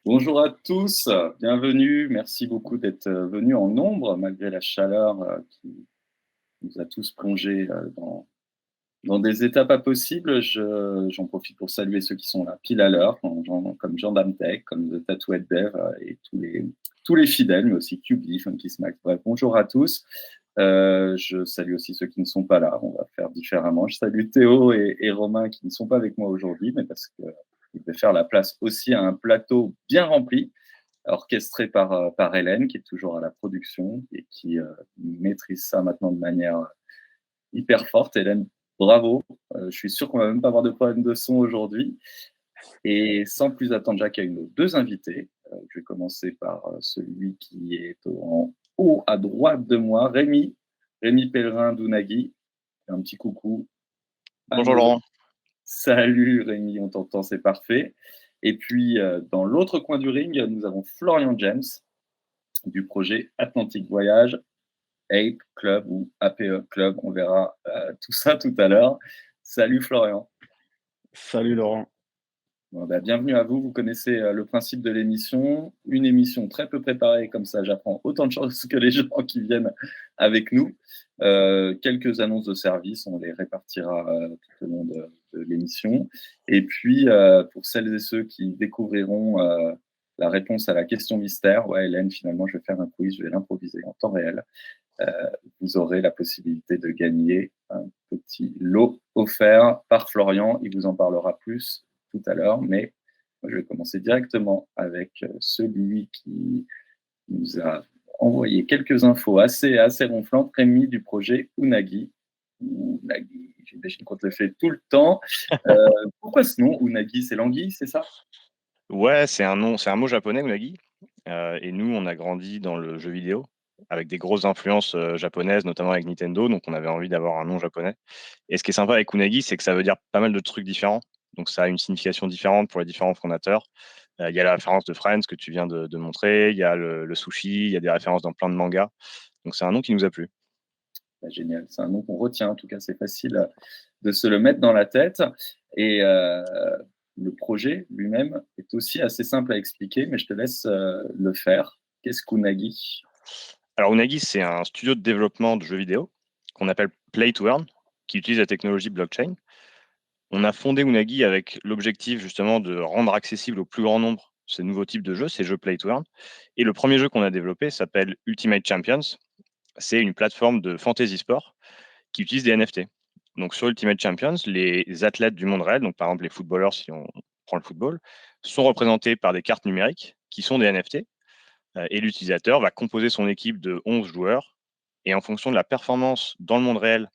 Bonjour à tous, bienvenue. Merci beaucoup d'être venus en nombre malgré la chaleur qui nous a tous plongés dans des états pas possibles. J'en profite pour saluer ceux qui sont là pile à l'heure, comme Jean Damtech, comme The Tattooed Dev et tous les fidèles, mais aussi QB, Funky Smack. Bref, bonjour à tous. Je salue aussi ceux qui ne sont pas là. On va faire différemment. Je salue Théo et Romain qui ne sont pas avec moi aujourd'hui, mais parce que il devait faire la place aussi à un plateau bien rempli orchestré par Hélène, qui est toujours à la production et qui maîtrise ça maintenant de manière hyper forte. Hélène, bravo. Je suis sûr qu'on va même pas avoir de problème de son aujourd'hui. Et sans plus attendre, j'accueille nos deux invités. Je vais commencer par celui qui est en haut à droite de moi, Rémi. Rémi Pellerin d'Unagi. Un petit coucou à Bonjour nos... Laurent. Salut Rémi, on t'entend, c'est parfait. Et puis, dans l'autre coin du ring, nous avons Florian James du projet Atlantic Voyage, Ape Club ou APE Club. On verra tout ça tout à l'heure. Salut Florian. Salut Laurent. Bon, bah, bienvenue à vous. Vous connaissez le principe de l'émission. Une émission très peu préparée, comme ça j'apprends autant de choses que les gens qui viennent avec nous. Quelques annonces de service, on les répartira tout au long de l'émission. Et puis, pour celles et ceux qui découvriront la réponse à la question mystère, ouais, Hélène, finalement, je vais faire un quiz, je vais l'improviser en temps réel. Euh, Vous aurez la possibilité de gagner un petit lot offert par Florian. Il vous en parlera plus tout à l'heure, mais moi, je vais commencer directement avec celui qui nous a envoyé quelques infos assez ronflantes, Rémi du projet Unagi. Unagi, j'imagine qu'on te le fait tout le temps. Euh, Pourquoi ce nom, Unagi? C'est l'anguille, c'est ça? Ouais, c'est un nom, c'est un mot japonais, Unagi. Et nous, on a grandi dans le jeu vidéo avec des grosses influences japonaises, notamment avec Nintendo. Donc, on avait envie d'avoir un nom japonais. Et ce qui est sympa avec Unagi, c'est que ça veut dire pas mal de trucs différents. Donc, ça a une signification différente pour les différents fondateurs. Il y a la référence de Friends que tu viens de montrer. Il y a le sushi. Il y a des références dans plein de mangas. Donc, c'est un nom qui nous a plu. Bah, génial, c'est un nom qu'on retient. En tout cas, c'est facile de se le mettre dans la tête. Et le projet lui-même est aussi assez simple à expliquer, mais je te laisse le faire. Qu'est-ce qu'Unagi? Alors, Unagi, c'est un studio de développement de jeux vidéo qu'on appelle Play to Earn, qui utilise la technologie blockchain. On a fondé Unagi avec l'objectif justement de rendre accessible au plus grand nombre ces nouveaux types de jeux, ces jeux Play to Earn. Et le premier jeu qu'on a développé s'appelle Ultimate Champions. C'est une plateforme de fantasy sport qui utilise des NFT. Donc sur Ultimate Champions, les athlètes du monde réel, donc par exemple les footballeurs si on prend le football, sont représentés par des cartes numériques qui sont des NFT. Et l'utilisateur va composer son équipe de 11 joueurs. Et en fonction de la performance dans le monde réel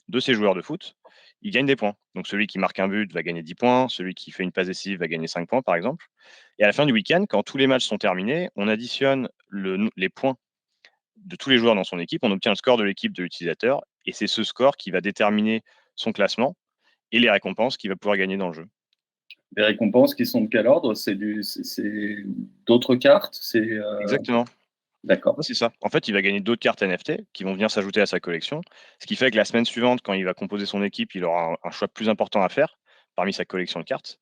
de ces joueurs de foot, ils gagnent des points. Donc celui qui marque un but va gagner 10 points, celui qui fait une passe décisive va gagner 5 points par exemple. Et à la fin du week-end, quand tous les matchs sont terminés, on additionne les points de tous les joueurs dans son équipe, on obtient le score de l'équipe de l'utilisateur, et c'est ce score qui va déterminer son classement et les récompenses qu'il va pouvoir gagner dans le jeu. Les récompenses qui sont de quel ordre? C'est d'autres cartes? Exactement. D'accord. Ouais, c'est ça. En fait, il va gagner d'autres cartes NFT qui vont venir s'ajouter à sa collection, ce qui fait que la semaine suivante, quand il va composer son équipe, il aura un choix plus important à faire parmi sa collection de cartes.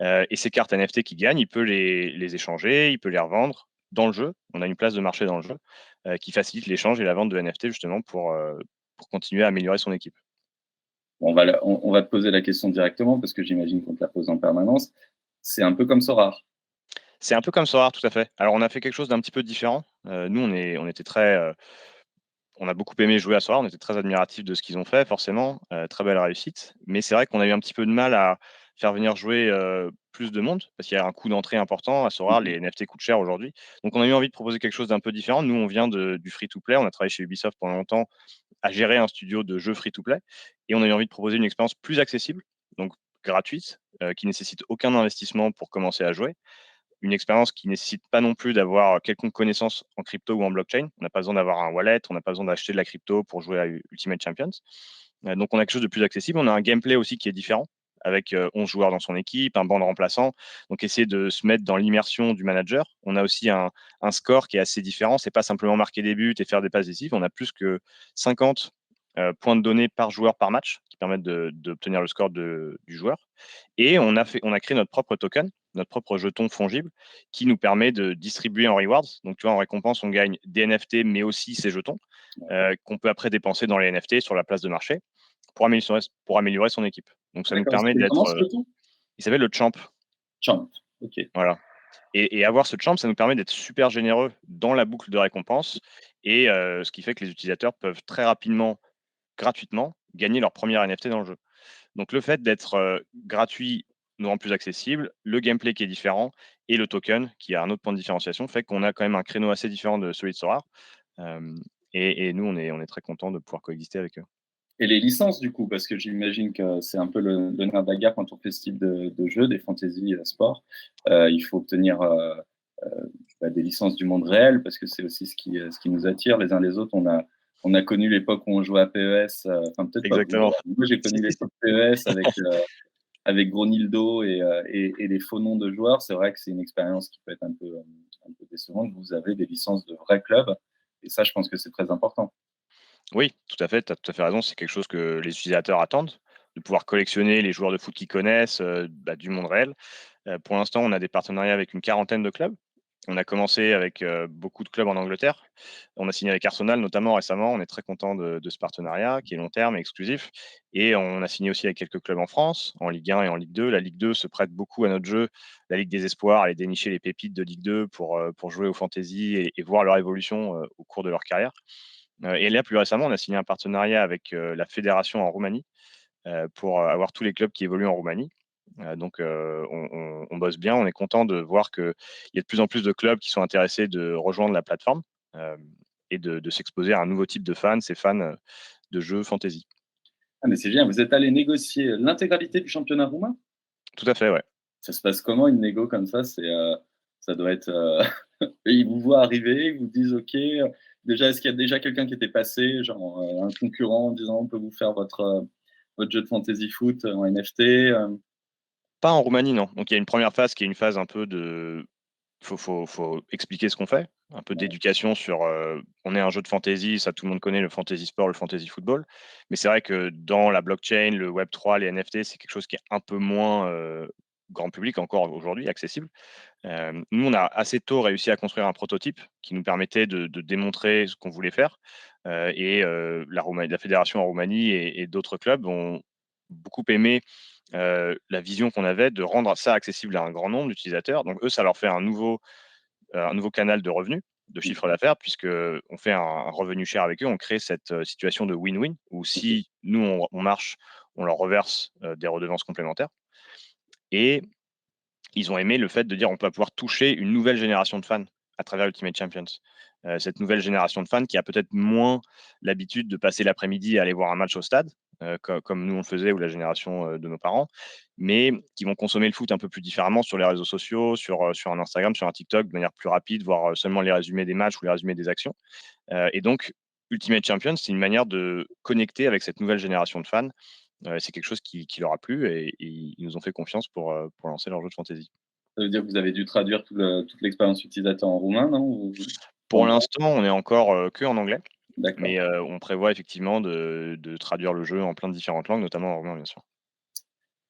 Et ces cartes NFT qu'il gagne, il peut les échanger, il peut les revendre dans le jeu. On a une place de marché dans le jeu qui facilite l'échange et la vente de NFT justement pour continuer à améliorer son équipe. Bon, on va te poser la question directement parce que j'imagine qu'on te la pose en permanence. C'est un peu comme Sora. C'est un peu comme Sorare, tout à fait. Alors, on a fait quelque chose d'un petit peu différent. Nous, on était très, on a beaucoup aimé jouer à Sorare, on était très admiratifs de ce qu'ils ont fait, forcément, très belle réussite. Mais c'est vrai qu'on a eu un petit peu de mal à faire venir jouer plus de monde, parce qu'il y a un coût d'entrée important à Sorare, les NFT coûtent cher aujourd'hui. Donc, on a eu envie de proposer quelque chose d'un peu différent. Nous, on vient du free-to-play, on a travaillé chez Ubisoft pendant longtemps à gérer un studio de jeux free-to-play, et on a eu envie de proposer une expérience plus accessible, donc gratuite, qui nécessite aucun investissement pour commencer à jouer, une expérience qui nécessite pas non plus d'avoir quelconque connaissance en crypto ou en blockchain. On n'a pas besoin d'avoir un wallet, on n'a pas besoin d'acheter de la crypto pour jouer à Ultimate Champions. Donc on a quelque chose de plus accessible. On a un gameplay aussi qui est différent, avec 11 joueurs dans son équipe, un banc de remplaçants. Donc essayer de se mettre dans l'immersion du manager. On a aussi un score qui est assez différent. C'est pas simplement marquer des buts et faire des passes décisives. On a plus que 50 points de données par joueur par match qui permettent d'obtenir le score du joueur. Et on a créé notre propre token, notre propre jeton fongible, qui nous permet de distribuer en rewards. Donc, tu vois, en récompense, on gagne des NFT, mais aussi ces jetons, qu'on peut après dépenser dans les NFT sur la place de marché pour améliorer son équipe. Donc, ça nous permet Comment d'être. ce jeton? Il s'appelle le Champ. Champ, ok. Voilà. Et avoir ce champ, ça nous permet d'être super généreux dans la boucle de récompense. Et ce qui fait que les utilisateurs peuvent très rapidement, gratuitement, gagner leur première NFT dans le jeu. Donc le fait d'être gratuit nous rend plus accessible, le gameplay qui est différent et le token, qui a un autre point de différenciation, fait qu'on a quand même un créneau assez différent de celui de Sora. Et nous, on est très contents de pouvoir coexister avec eux. Et les licences, du coup, parce que j'imagine que c'est un peu le nerf de la guerre quand on fait ce type de jeu, des fantasy sport. Il faut obtenir des licences du monde réel, parce que c'est aussi ce qui nous attire les uns les autres. On a connu l'époque où on jouait à PES, enfin peut-être pas vous. Exactement. Moi, j'ai connu l'époque PES avec Gronildo et les faux noms de joueurs. C'est vrai que c'est une expérience qui peut être un peu décevante. Vous avez des licences de vrais clubs, et ça, je pense que c'est très important. Oui, tout à fait, tu as tout à fait raison. C'est quelque chose que les utilisateurs attendent, de pouvoir collectionner les joueurs de foot qu'ils connaissent, du monde réel. Pour l'instant, on a des partenariats avec une quarantaine de clubs. On a commencé avec beaucoup de clubs en Angleterre. On a signé avec Arsenal notamment récemment. On est très content de ce partenariat qui est long terme et exclusif. Et on a signé aussi avec quelques clubs en France, en Ligue 1 et en Ligue 2. La Ligue 2 se prête beaucoup à notre jeu. La Ligue des Espoirs, aller dénicher les pépites de Ligue 2 pour jouer au fantasy et voir leur évolution au cours de leur carrière. Et là, plus récemment, on a signé un partenariat avec la fédération en Roumanie pour avoir tous les clubs qui évoluent en Roumanie. Donc, on bosse bien. On est content de voir qu'il y a de plus en plus de clubs qui sont intéressés de rejoindre la plateforme et de s'exposer à un nouveau type de fans, ces fans de jeux fantasy. Ah, mais c'est bien, vous êtes allé négocier l'intégralité du championnat roumain? Tout à fait, ouais. Ça se passe comment une négo comme ça? Ça doit être. Ils vous voient arriver, ils vous disent OK. Déjà, est-ce qu'il y a déjà quelqu'un qui était passé, genre un concurrent, en disant on peut vous faire votre jeu de fantasy foot en NFT? Pas en Roumanie, non. Donc, il y a une première phase qui est une phase un peu de. Faut expliquer ce qu'on fait, un peu d'éducation sur. On est un jeu de fantasy, ça tout le monde connaît, le fantasy sport, le fantasy football. Mais c'est vrai que dans la blockchain, le Web3, les NFT, c'est quelque chose qui est un peu moins grand public encore aujourd'hui, accessible. Nous, on a assez tôt réussi à construire un prototype qui nous permettait de démontrer ce qu'on voulait faire. La fédération en Roumanie et d'autres clubs ont beaucoup aimé la vision qu'on avait de rendre ça accessible à un grand nombre d'utilisateurs. Donc, eux, ça leur fait un nouveau canal de revenus, de chiffre d'affaires, puisqu'on fait un revenu share avec eux. On crée cette situation de win-win où si nous, on marche, on leur reverse des redevances complémentaires. Et ils ont aimé le fait de dire on va pouvoir toucher une nouvelle génération de fans à travers Ultimate Champions. Cette nouvelle génération de fans qui a peut-être moins l'habitude de passer l'après-midi à aller voir un match au stade, comme nous on le faisait, ou la génération de nos parents, mais qui vont consommer le foot un peu plus différemment sur les réseaux sociaux, sur un Instagram, sur un TikTok, de manière plus rapide, voir seulement les résumés des matchs ou les résumés des actions. Et donc, Ultimate Champions, c'est une manière de connecter avec cette nouvelle génération de fans. C'est quelque chose qui leur a plu et ils nous ont fait confiance pour lancer leur jeu de fantasy. Ça veut dire que vous avez dû traduire toute l'expérience utilisateur en roumain, non? Pour l'instant, on est encore que en anglais, D'accord. mais on prévoit effectivement de traduire le jeu en plein de différentes langues, notamment en roumain, bien sûr.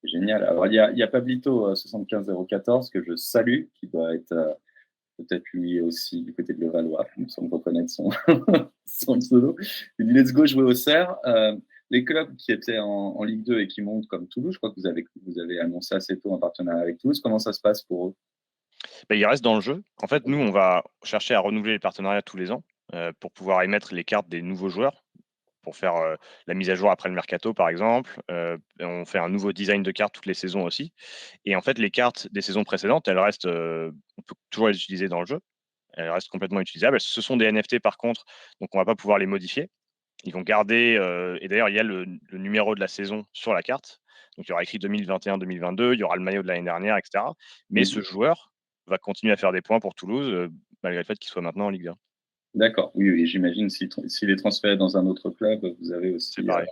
Génial. Alors, il y a Pablito 75014 que je salue, qui doit être peut-être lui aussi du côté de Levallois, il me semble reconnaître son pseudo. Il dit let's go jouer au Cerf. Les clubs qui étaient en Ligue 2 et qui montent comme Toulouse, je crois que vous avez annoncé assez tôt un partenariat avec Toulouse. Comment ça se passe pour eux? Ils restent dans le jeu. En fait, nous, on va chercher à renouveler les partenariats tous les ans pour pouvoir émettre les cartes des nouveaux joueurs, pour faire la mise à jour après le mercato, par exemple. On fait un nouveau design de cartes toutes les saisons aussi. Et en fait, les cartes des saisons précédentes, elles restent, on peut toujours les utiliser dans le jeu. Elles restent complètement utilisables. Ce sont des NFT par contre, donc on va pas pouvoir les modifier. Ils vont garder, et d'ailleurs, il y a le numéro de la saison sur la carte. Donc, il y aura écrit 2021-2022, il y aura le maillot de l'année dernière, et cetera. Mais ce joueur va continuer à faire des points pour Toulouse, malgré le fait qu'il soit maintenant en Ligue 1. D'accord, oui, oui, j'imagine s'il est transféré dans un autre club, vous avez C'est aussi. pareil.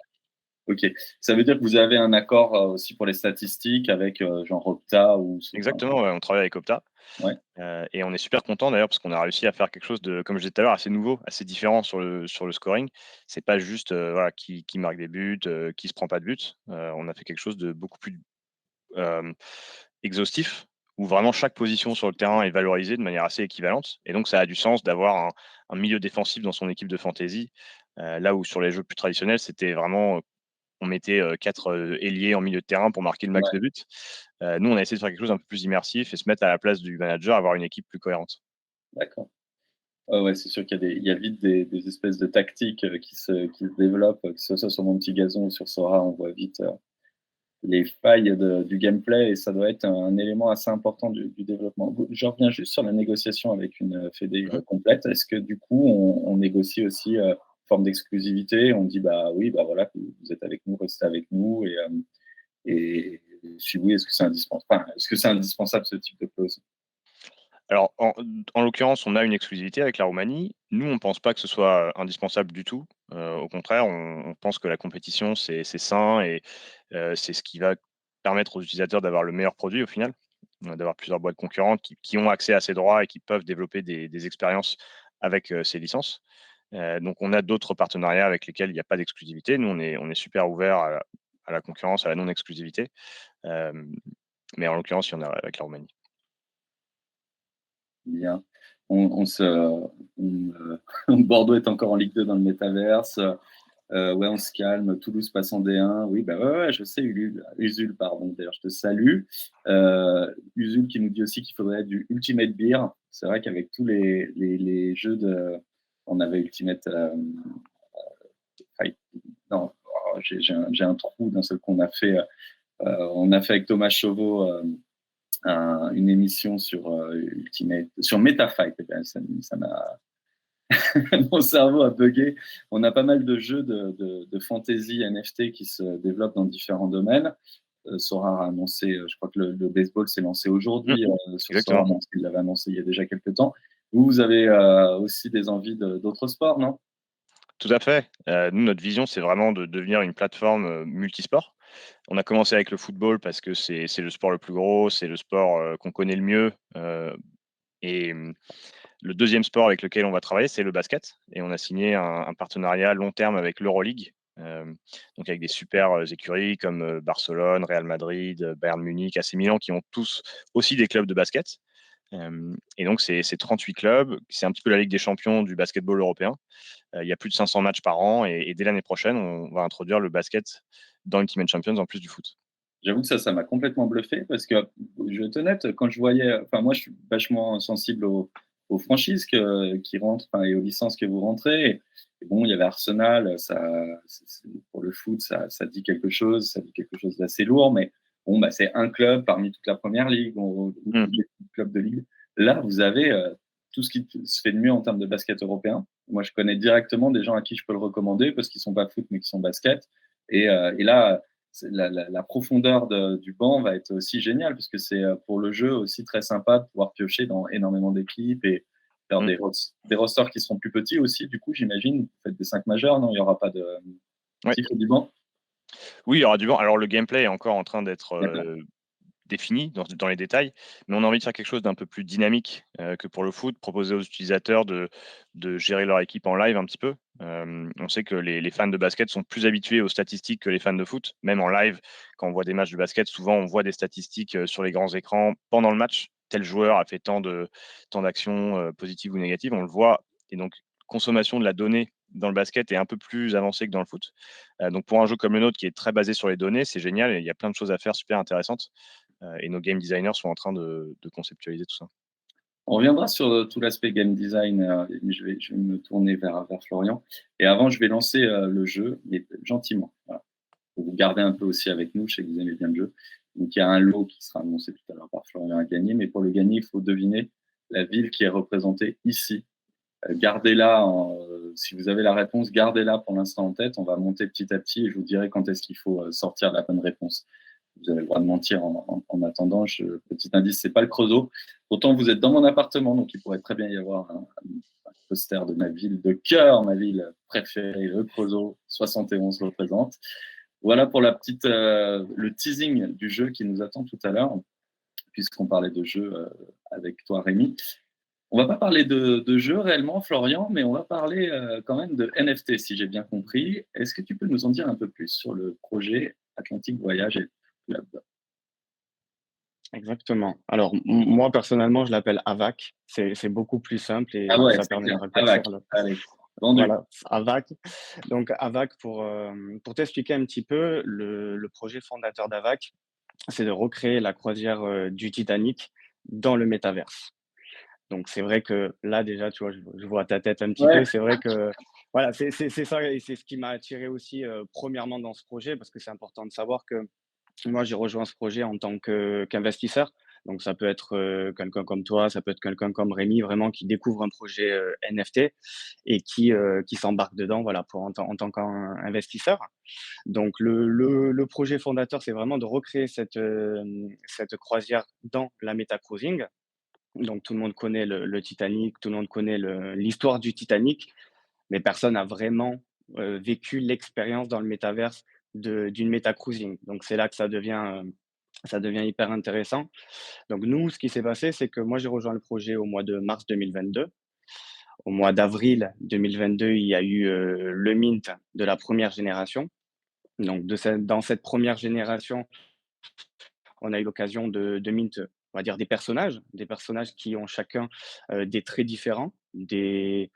Ok, ça veut dire que vous avez un accord aussi pour les statistiques avec genre Opta ou. Exactement, ouais, on travaille avec Opta. Ouais, Et on est super content d'ailleurs parce qu'on a réussi à faire quelque chose de, comme je disais tout à l'heure, assez nouveau, assez différent sur le scoring. C'est pas juste voilà, qui marque des buts, qui se prend pas de buts. On a fait quelque chose de beaucoup plus euh, exhaustif, où vraiment chaque position sur le terrain est valorisée de manière assez équivalente. Et donc ça a du sens d'avoir un milieu défensif dans son équipe de fantasy, là où sur les jeux plus traditionnels, c'était vraiment on mettait 4 ailiers en milieu de terrain pour marquer le max ouais, de buts. Nous, on a essayé de faire quelque chose un peu plus immersif et se mettre à la place du manager, avoir une équipe plus cohérente. d'accord. Ouais, c'est sûr qu'il y a vite des espèces de tactiques qui se développent, que ce soit sur mon petit gazon ou sur Sora, on voit vite les failles du gameplay et ça doit être un élément assez important du développement. Je reviens juste sur la négociation avec une fédé Mmh. complète. Est-ce que du coup, on négocie aussi forme d'exclusivité? On dit, bah oui, bah voilà, vous êtes avec nous, restez avec nous. Et si oui, est-ce que c'est indispensable, enfin, est-ce que c'est indispensable ce type de clause? Alors, en l'occurrence, on a une exclusivité avec la Roumanie. Nous, on ne pense pas que ce soit indispensable du tout. Au contraire, on pense que la compétition, c'est sain et c'est ce qui va permettre aux utilisateurs d'avoir le meilleur produit au final, d'avoir plusieurs boîtes concurrentes qui ont accès à ces droits et qui peuvent développer des expériences avec ces licences. Donc, on a d'autres partenariats avec lesquels il n'y a pas d'exclusivité. Nous, on est super ouvert à la concurrence, à la non-exclusivité. Hem, mais en l'occurrence, il y en a avec la Roumanie. Bien. On se Bordeaux est encore en Ligue 2 dans le métaverse. Ouais, on se calme. Toulouse passe en D1. Oui, bah ouais, ouais, je sais, Usul, pardon. D'ailleurs, je te salue. Usul qui nous dit aussi qu'il faudrait du Ultimate Beer. C'est vrai qu'avec tous les jeux de. On avait Ultimate Fight. Non, oh, j'ai un trou d'un seul qu'on a fait. On a fait avec Thomas Chauveau une émission sur Ultimate, sur MetaFight. Eh ben, ça m'a mon cerveau a bugué. On a pas mal de jeux de fantasy NFT qui se développent dans différents domaines. Sora a annoncé, je crois que le baseball s'est lancé Mmh, aujourd'hui sur Sora, exactement. même s'il l'avait annoncé il y a déjà quelques temps. Vous avez aussi des envies d'autres sports, non? Tout à fait. Nous, notre vision, c'est vraiment de devenir une plateforme, multisport. On a commencé avec le football parce que c'est le sport le plus gros, c'est le sport, qu'on connaît le mieux, et le deuxième sport avec lequel on va travailler, c'est le basket et on a signé un partenariat long terme avec l'Euroleague, donc avec des super, écuries comme, Barcelone, Real Madrid, Bayern Munich, AC Milan qui ont tous aussi des clubs de basket. Et donc c'est 38 clubs, c'est un petit peu la Ligue des champions du basketball européen. Il y a plus de 500 matchs par an et dès l'année prochaine, on va introduire le basket dans Ultimate Champions en plus du foot. J'avoue que ça m'a complètement bluffé parce que je vais être honnête, quand je voyais, enfin moi je suis vachement sensible aux franchises qui rentrent, enfin, et aux licences que vous rentrez. Et bon, il y avait Arsenal, pour le foot, ça dit quelque chose, ça dit quelque chose d'assez lourd, mais bon, bah, c'est un club parmi toute la première ligue ou Mmh. tous les clubs de ligue. Là, vous avez tout ce qui se fait de mieux en termes de basket européen. Moi, je connais directement des gens à qui je peux le recommander parce qu'ils sont pas foot mais qui sont basket. Et là, la profondeur du banc va être aussi géniale, puisque c'est pour le jeu aussi très sympa de pouvoir piocher dans énormément d'équipes et faire Mmh. des rosters qui seront plus petits aussi. Du coup, j'imagine, vous faites des 5 majeurs, non? Il n'y aura pas de. Ouais. S'il faut du banc? Oui, il y aura du vent. Alors le gameplay est encore en train d'être, D'accord. défini dans les détails, mais on a envie de faire quelque chose d'un peu plus dynamique, que pour le foot, proposer aux utilisateurs de gérer leur équipe en live un petit peu. On sait que les fans de basket sont plus habitués aux statistiques que les fans de foot. Même en live, quand on voit des matchs de basket, souvent on voit des statistiques, sur les grands écrans pendant le match. Tel joueur a fait tant d'actions, positives ou négatives, on le voit et donc consommation de la donnée dans le basket est un peu plus avancée que dans le foot. Donc pour un jeu comme le nôtre qui est très basé sur les données, c'est génial et il y a plein de choses à faire super intéressantes. Et nos game designers sont en train de conceptualiser tout ça. On reviendra sur tout l'aspect game design, mais je vais me tourner vers Florian. Et avant, je vais lancer le jeu, mais gentiment. Voilà. Pour vous garder un peu aussi avec nous, je sais que vous aimez bien le jeu. Donc il y a un lot qui sera annoncé tout à l'heure par Florian à gagner, mais pour le gagner, il faut deviner la ville qui est représentée ici. Gardez-la, si vous avez la réponse, gardez-la pour l'instant en tête. On va monter petit à petit et je vous dirai quand est-ce qu'il faut sortir la bonne réponse. Vous avez le droit de mentir en attendant. Petit indice, c'est pas le Creusot. Pourtant, vous êtes dans mon appartement, donc il pourrait très bien y avoir un poster de ma ville de cœur, ma ville préférée, le Creusot 71 représente. Voilà pour le teasing du jeu qui nous attend tout à l'heure. puisqu'on parlait de jeux avec toi, Rémi. On va pas parler de jeux réellement, Florian, mais on va parler quand même de NFT, si j'ai bien compris. Est-ce que tu peux nous en dire un peu plus sur le projet Atlantic Voyage et Club? Exactement. Alors, moi, personnellement, je l'appelle AVAC. C'est beaucoup plus simple Ah et ouais, ça c'est clair. permettra AVAC, d'écrire le. allez, vendu. Voilà, AVAC. Donc, AVAC, pour t'expliquer un petit peu, le projet fondateur d'AVAC, c'est de recréer la croisière du Titanic dans le métaverse. Donc, c'est vrai que là, déjà, tu vois, je vois ta tête un petit Ouais, peu. C'est vrai que, voilà, c'est ça et c'est ce qui m'a attiré aussi, premièrement dans ce projet, parce que c'est important de savoir que moi, j'ai rejoint ce projet en tant qu'investisseur. Donc ça peut être, quelqu'un comme toi, ça peut être quelqu'un comme Rémi, vraiment qui découvre un projet, NFT et qui s'embarque dedans, voilà, pour en tant qu'investisseur. Donc le projet fondateur, c'est vraiment de recréer cette croisière dans la métacruising. Donc tout le monde connaît le Titanic, tout le monde connaît l'histoire du Titanic, mais personne n'a vraiment, vécu l'expérience dans le métaverse d'une métacruising. Donc c'est là que ça devient hyper intéressant. Donc nous, ce qui s'est passé, c'est que moi, j'ai rejoint le projet au mois de mars 2022. Au mois d'avril 2022, il y a eu, le mint de la première génération. Donc dans cette première génération, on a eu l'occasion de mint, on va dire des personnages qui ont chacun, des traits différents, des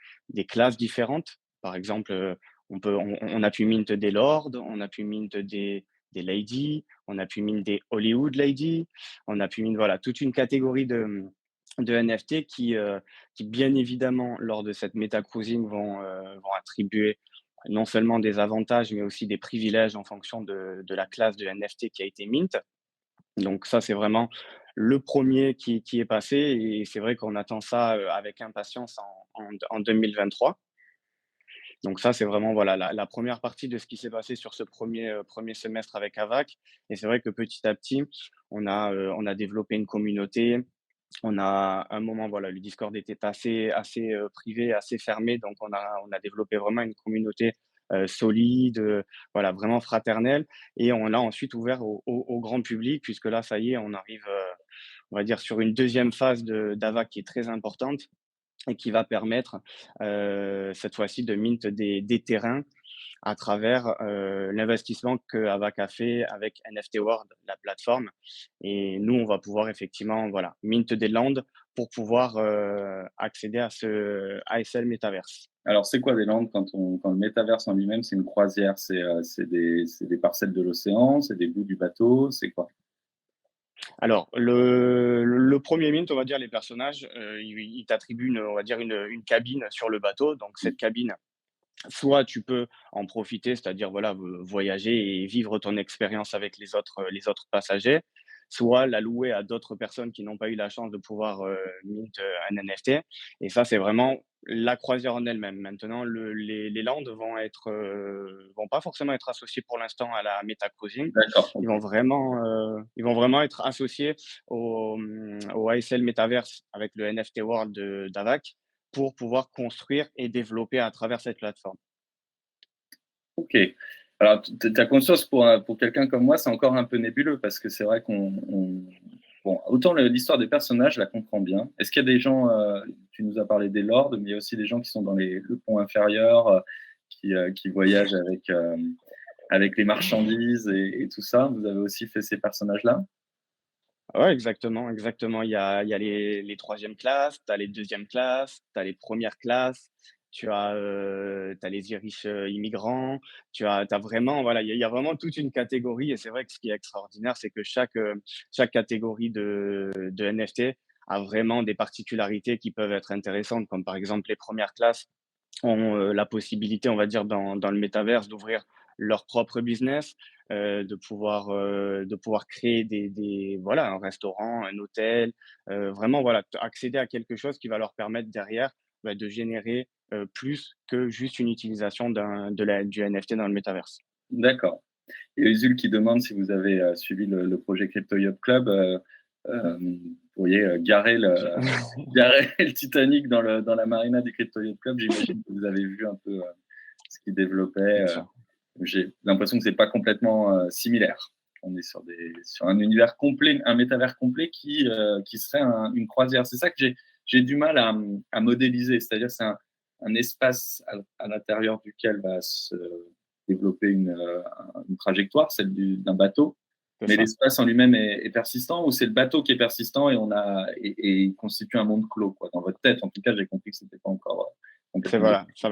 classes différentes. Par exemple, on a pu mint des lords, on a pu mint des ladies, on a pu mint des Hollywood ladies, on a pu mint voilà, toute une catégorie de NFT qui bien évidemment lors de cette méta-cruising vont attribuer non seulement des avantages, mais aussi des privilèges en fonction de la classe de NFT qui a été mint. Donc ça, c'est vraiment le premier qui est passé et c'est vrai qu'on attend ça, avec impatience en 2023. Donc ça, c'est vraiment voilà la 1re partie de ce qui s'est passé sur ce premier semestre avec AVAC et c'est vrai que petit à petit, on a développé une communauté. On a un moment, voilà, le Discord était assez, privé, assez fermé, donc on a développé vraiment une communauté, solide, voilà, vraiment fraternelle et on l'a ensuite ouvert au grand public puisque là, ça y est, on arrive, on va dire sur une deuxième phase d'AVA qui est très importante et qui va permettre, cette fois-ci de mint des terrains à travers, l'investissement que Avac a fait avec NFT World, la plateforme et nous, on va pouvoir effectivement, voilà, mint des lands pour pouvoir, accéder à ce ASL Metaverse. Alors, c'est quoi des landes quand le métaverse en lui-même, c'est une croisière? C'est des parcelles de l'océan, c'est des bouts du bateau, c'est quoi? Alors le 1er mint, on va dire les personnages, ils t'attribuent on va dire une cabine sur le bateau donc cette cabine, soit tu peux en profiter, c'est-à-dire, voilà, voyager et vivre ton expérience avec les autres passagers, soit la louer à d'autres personnes qui n'ont pas eu la chance de pouvoir, mint, un NFT et ça, c'est vraiment la croisière en elle-même. Maintenant les landes vont pas forcément être associés pour l'instant à la meta-cruising. D'accord, Ils OK. vont vraiment être associés au ASL Metaverse avec le NFT World d'Avac pour pouvoir construire et développer à travers cette plateforme. OK. Alors, tu as conscience pour quelqu'un comme moi, c'est encore un peu nébuleux parce que c'est vrai bon, autant l'histoire des personnages, je la comprends bien. Est-ce qu'il y a des gens, tu nous as parlé des lords, mais il y a aussi des gens qui sont dans le pont inférieur, qui voyagent avec les marchandises et tout ça. Vous avez aussi fait ces personnages-là? Ouais, exactement, exactement. Il y a les 3e classes, tu as les 2e classes, tu as les 1res classes, tu as les Irish, immigrants, tu as vraiment voilà, il y a vraiment toute une catégorie et c'est vrai que ce qui est extraordinaire, c'est que chaque catégorie de NFT a vraiment des particularités qui peuvent être intéressantes, comme par exemple les 1res classes ont, la possibilité, on va dire, dans le métaverse, d'ouvrir leur propre business, de pouvoir créer voilà, un restaurant, un hôtel, vraiment, voilà, accéder à quelque chose qui va leur permettre derrière, bah, de générer, plus que juste une utilisation du NFT dans le métaverse. D'accord. Et Usul qui demande si vous avez suivi le projet Crypto Yacht Club. Vous pourriez garer le Titanic dans la marina du Crypto Yacht Club. J'imagine que vous avez vu un peu ce qu'il développait. Bien sûr. J'ai l'impression que c'est pas complètement similaire. on est sur un univers complet, un métavers complet qui serait une croisière. C'est ça que j'ai du mal à modéliser. C'est-à-dire, c'est un espace à l'intérieur duquel va se développer une trajectoire, celle d'un bateau. Mais l'espace en lui-même est persistant, ou c'est le bateau qui est persistant et il constitue un monde clos, quoi. Dans votre tête, en tout cas, j'ai compris que c'était pas encore complètement. Voilà, ça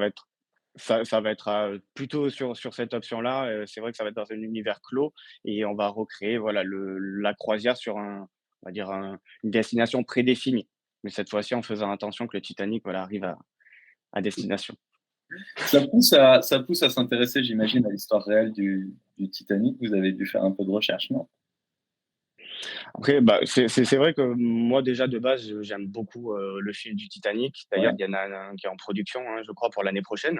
va être plutôt sur cette option-là. C'est vrai que ça va être dans un univers clos et on va recréer voilà, la croisière sur on va dire une destination prédéfinie. Mais cette fois-ci, en faisant attention que le Titanic voilà, arrive à destination. Ça pousse à s'intéresser, j'imagine, à l'histoire réelle du Titanic. Vous avez dû faire un peu de recherche, non? Après, bah, c'est vrai que moi, déjà, de base, j'aime beaucoup le film du Titanic. D'ailleurs, Ouais. il y en a un qui est en production, hein, je crois, pour l'année prochaine.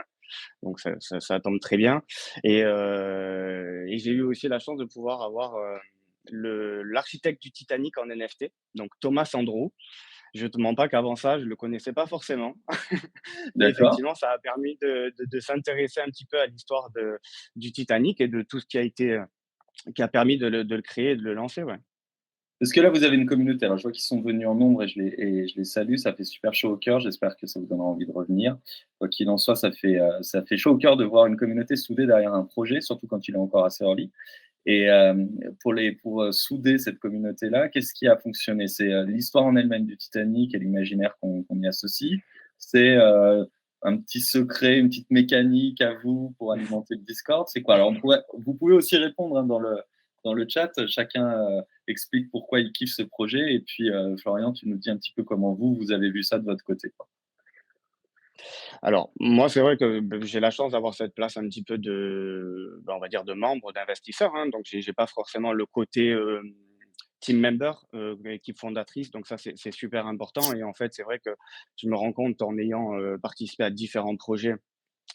Donc, ça tombe très bien. Et j'ai eu aussi la chance de pouvoir avoir l'architecte du Titanic en NFT, donc Thomas Andrew. Je ne te mens pas qu'avant ça, je ne le connaissais pas forcément. Mais D'accord. effectivement, ça a permis de s'intéresser un petit peu à l'histoire du Titanic et de tout ce qui a été, qui a permis de le créer et de le lancer. Ouais. Parce que là, vous avez une communauté. Alors, je vois qu'ils sont venus en nombre et je les salue. Ça fait super chaud au cœur. J'espère que ça vous donnera envie de revenir. Quoi qu'il en soit, ça fait chaud au cœur de voir une communauté soudée derrière un projet, surtout quand il est encore assez early. Et pour souder cette communauté-là, qu'est-ce qui a fonctionné? C'est l'histoire en elle-même du Titanic et l'imaginaire qu'on y associe. C'est un petit secret, une petite mécanique à vous pour alimenter le Discord. C'est quoi? Alors, vous pouvez aussi répondre hein, dans le chat. Chacun explique pourquoi il kiffe ce projet. Et puis, Florian, tu nous dis un petit peu comment vous avez vu ça de votre côté, quoi. Alors, moi, c'est vrai que j'ai la chance d'avoir cette place un petit peu on va dire, de membre, d'investisseur. Hein, donc, j'ai pas forcément le côté team member, équipe fondatrice. Donc, ça, c'est super important. Et en fait, c'est vrai que je me rends compte en ayant participé à différents projets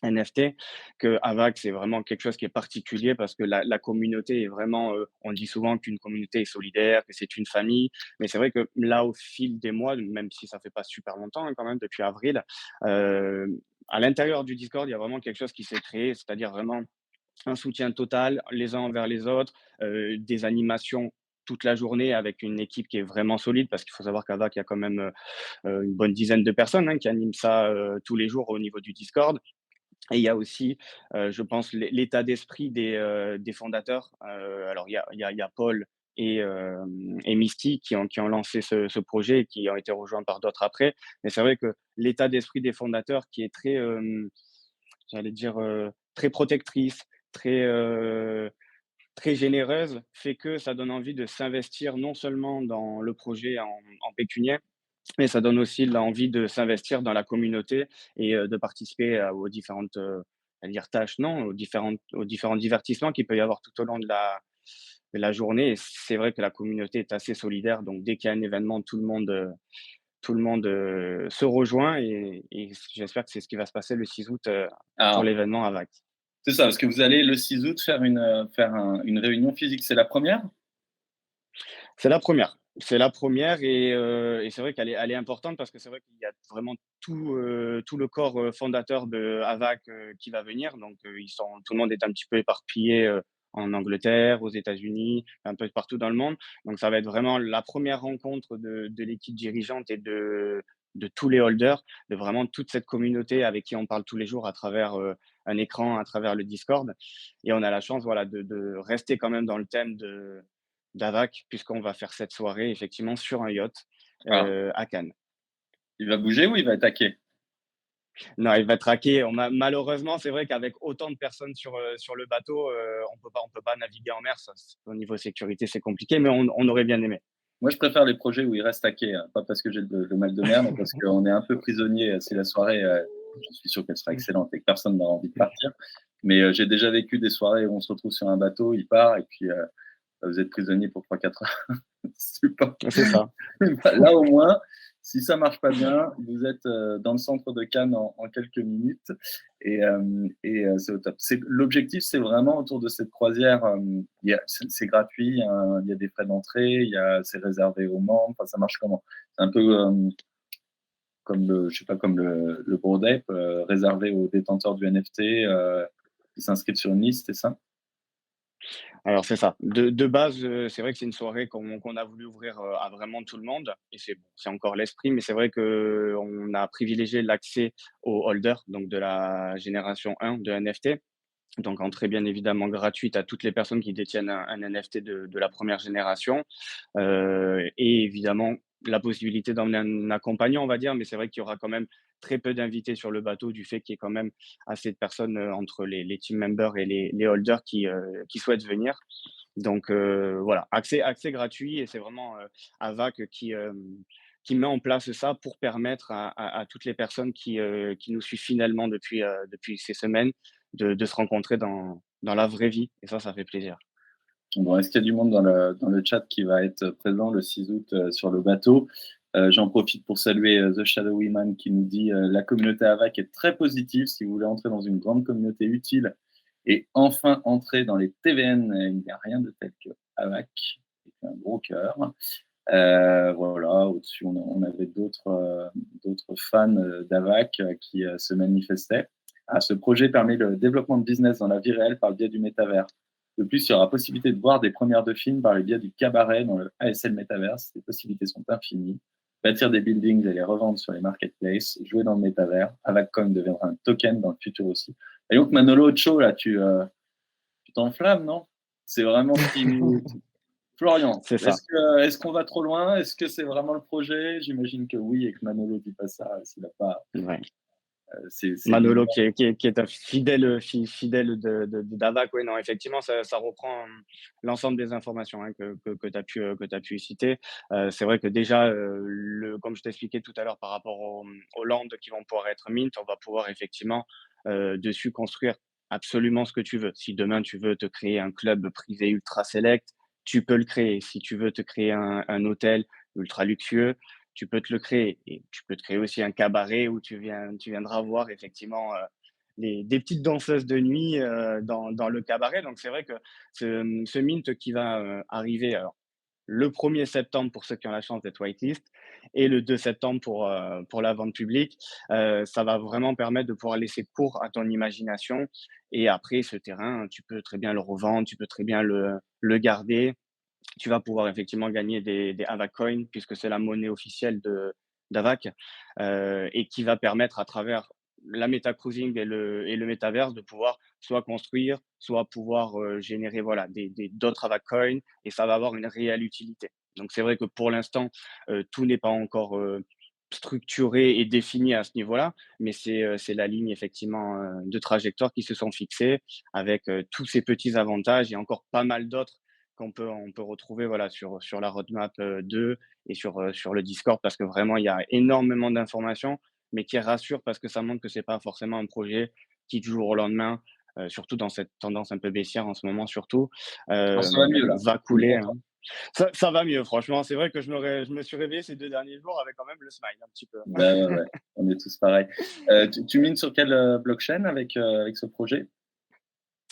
NFT, que Avax, c'est vraiment quelque chose qui est particulier parce que la communauté est vraiment, on dit souvent qu'une communauté est solidaire, que c'est une famille. Mais c'est vrai que là, au fil des mois, même si ça fait pas super longtemps, hein, quand même, depuis avril, heu, à l'intérieur du Discord, il y a vraiment quelque chose qui s'est créé, c'est-à-dire vraiment un soutien total les uns envers les autres, des animations toute la journée avec une équipe qui est vraiment solide parce qu'il faut savoir qu'Avac, il y a quand même, une bonne dizaine de personnes, hein, qui animent ça, tous les jours au niveau du Discord. Et il y a aussi, je pense, l'état d'esprit des fondateurs. Alors il y a Paul et Misty qui ont lancé ce projet et qui ont été rejoints par d'autres après. Mais c'est vrai que l'état d'esprit des fondateurs qui est très, j'allais dire, très protectrice, très, très généreuse, fait que ça donne envie de s'investir non seulement dans le projet en pécuniaire, mais ça donne aussi l'envie de s'investir dans la communauté et de participer aux différentes, à dire tâches, non, aux différents divertissements qu'il peut y avoir tout au long de la journée. Et c'est vrai que la communauté est assez solidaire, donc dès qu'il y a un événement, tout le monde se rejoint et j'espère que c'est ce qui va se passer le 6 août pour Alors, l'événement à Vax. c'est ça, parce que vous allez le 6 août faire une réunion physique. C'est la première? C'est la première. C'est la première et c'est vrai elle est importante parce que c'est vrai qu'il y a vraiment tout le corps, fondateur de Avac, qui va venir. Donc, tout le monde est un petit peu éparpillé, en Angleterre, aux États-Unis, un peu partout dans le monde. Donc ça va être vraiment la première rencontre de l'équipe dirigeante et de tous les holders, de vraiment toute cette communauté avec qui on parle tous les jours à travers, un écran, à travers le Discord et on a la chance, voilà, de rester quand même dans le thème d'Avac, puisqu'on va faire cette soirée effectivement sur un yacht Alors, à Cannes. il va bouger ou il va attaquer? Non, il va traquer. Malheureusement, c'est vrai qu'avec autant de personnes sur le bateau, on peut pas naviguer en mer. Au niveau sécurité, c'est compliqué, mais on aurait bien aimé. Moi, je préfère les projets où il reste taqué, hein, pas parce que j'ai le mal de mer, mais parce qu'on est un peu prisonnier. Si la soirée, je suis sûr qu'elle sera excellente et que personne n'aura envie de partir. Mais j'ai déjà vécu des soirées où on se retrouve sur un bateau, il part, et puis vous êtes prisonnier pour 3-4 heures. C'est pas... C'est ça. Là, au moins, si ça marche pas bien, vous êtes dans le centre de Cannes en quelques minutes et c'est au top. L'objectif, c'est vraiment autour de cette croisière. C'est gratuit, il y a des frais d'entrée, c'est réservé aux membres. Enfin, ça marche comment? C'est un peu comme je sais pas, comme le Bored Ape, réservé aux détenteurs du NFT qui s'inscrivent sur une liste, c'est ça? Alors c'est ça. De base, c'est vrai que c'est une soirée qu'on a voulu ouvrir, à vraiment tout le monde et c'est encore l'esprit, mais c'est vrai qu'on a privilégié l'accès aux holders, donc de la génération 1 de NFT. Donc entrée bien évidemment gratuite à toutes les personnes qui détiennent un NFT de la première génération. Et évidemment, la possibilité d'emmener un accompagnant, on va dire, mais c'est vrai qu'il y aura quand même très peu d'invités sur le bateau du fait qu'il y ait quand même assez de personnes, entre les team members et les holders qui souhaitent venir. Donc voilà, accès gratuit et c'est vraiment, Avac qui met en place ça pour permettre à toutes les personnes qui nous suivent finalement depuis ces semaines de se rencontrer dans la vraie vie et ça fait plaisir. Bon, est-ce qu'il y a du monde dans le chat qui va être présent le 6 août sur le bateau? J'en profite pour saluer The Shadowy Man qui nous dit la communauté AVAC est très positive. Si vous voulez entrer dans une grande communauté utile et enfin entrer dans les TVN, il n'y a rien de tel que AVAC. C'est un gros cœur. Voilà, au-dessus, on avait d'autres fans d'AVAC qui se manifestaient. Ah, ce projet permet le développement de business dans la vie réelle par le biais du métavers. De plus, il y aura possibilité de voir des premières de films par le biais du cabaret dans le ASL Metaverse. Les possibilités sont infinies. Bâtir des buildings et les revendre sur les marketplaces, jouer dans le métavers. AvacCoin deviendra un token dans le futur aussi. Et donc, Manolo Ocho, là, tu t'enflammes, non? C'est vraiment ce qui nous. Florian, C'est ça. est-ce qu'on va trop loin? Est-ce que c'est vraiment le projet? J'imagine que oui, et que Manolo dit pas ça s'il n'a pas. Ouais. C'est Manolo évident. qui est un fidèle de d'Avac. Oui, non, effectivement, ça reprend l'ensemble des informations hein, que tu as pu citer. C'est vrai que déjà, comme je t'expliquais tout à l'heure par rapport aux landes qui vont pouvoir être mint, on va pouvoir effectivement dessus construire absolument ce que tu veux. Si demain tu veux te créer un club privé ultra select, tu peux le créer. Si tu veux te créer un hôtel ultra luxueux, tu peux te le créer et tu peux te créer aussi un cabaret où tu viendras voir effectivement, des petites danseuses de nuit, dans le cabaret. Donc c'est vrai que ce mint qui va, arriver alors le 1er septembre pour ceux qui ont la chance d'être whitelist et le 2 septembre pour la vente publique, ça va vraiment permettre de pouvoir laisser cours à ton imagination et après ce terrain, tu peux très bien le revendre, tu peux très bien le garder. Tu vas pouvoir effectivement gagner des Avac Coins puisque c'est la monnaie officielle d'Avac, et qui va permettre à travers la meta-cruising et le métaverse de pouvoir soit construire, soit pouvoir, générer voilà d'autres Avac Coins et ça va avoir une réelle utilité. Donc c'est vrai que pour l'instant, tout n'est pas encore, structuré et défini à ce niveau-là, mais c'est la ligne effectivement, de trajectoire qui se sont fixés avec, tous ces petits avantages et encore pas mal d'autres on peut retrouver voilà, sur la roadmap 2 et sur le Discord parce que vraiment, il y a énormément d'informations, mais qui rassurent parce que ça montre que c'est pas forcément un projet qui, du jour au lendemain, surtout dans cette tendance un peu baissière en ce moment, surtout, Oh, ça va mieux là. va On est couler. content. Hein. Ça va mieux, franchement. C'est vrai que je me suis réveillé ces 2 derniers jours avec quand même le smile un petit peu. Bah, ouais, ouais, on est tous pareils. Tu mines sur quelle blockchain avec ce projet?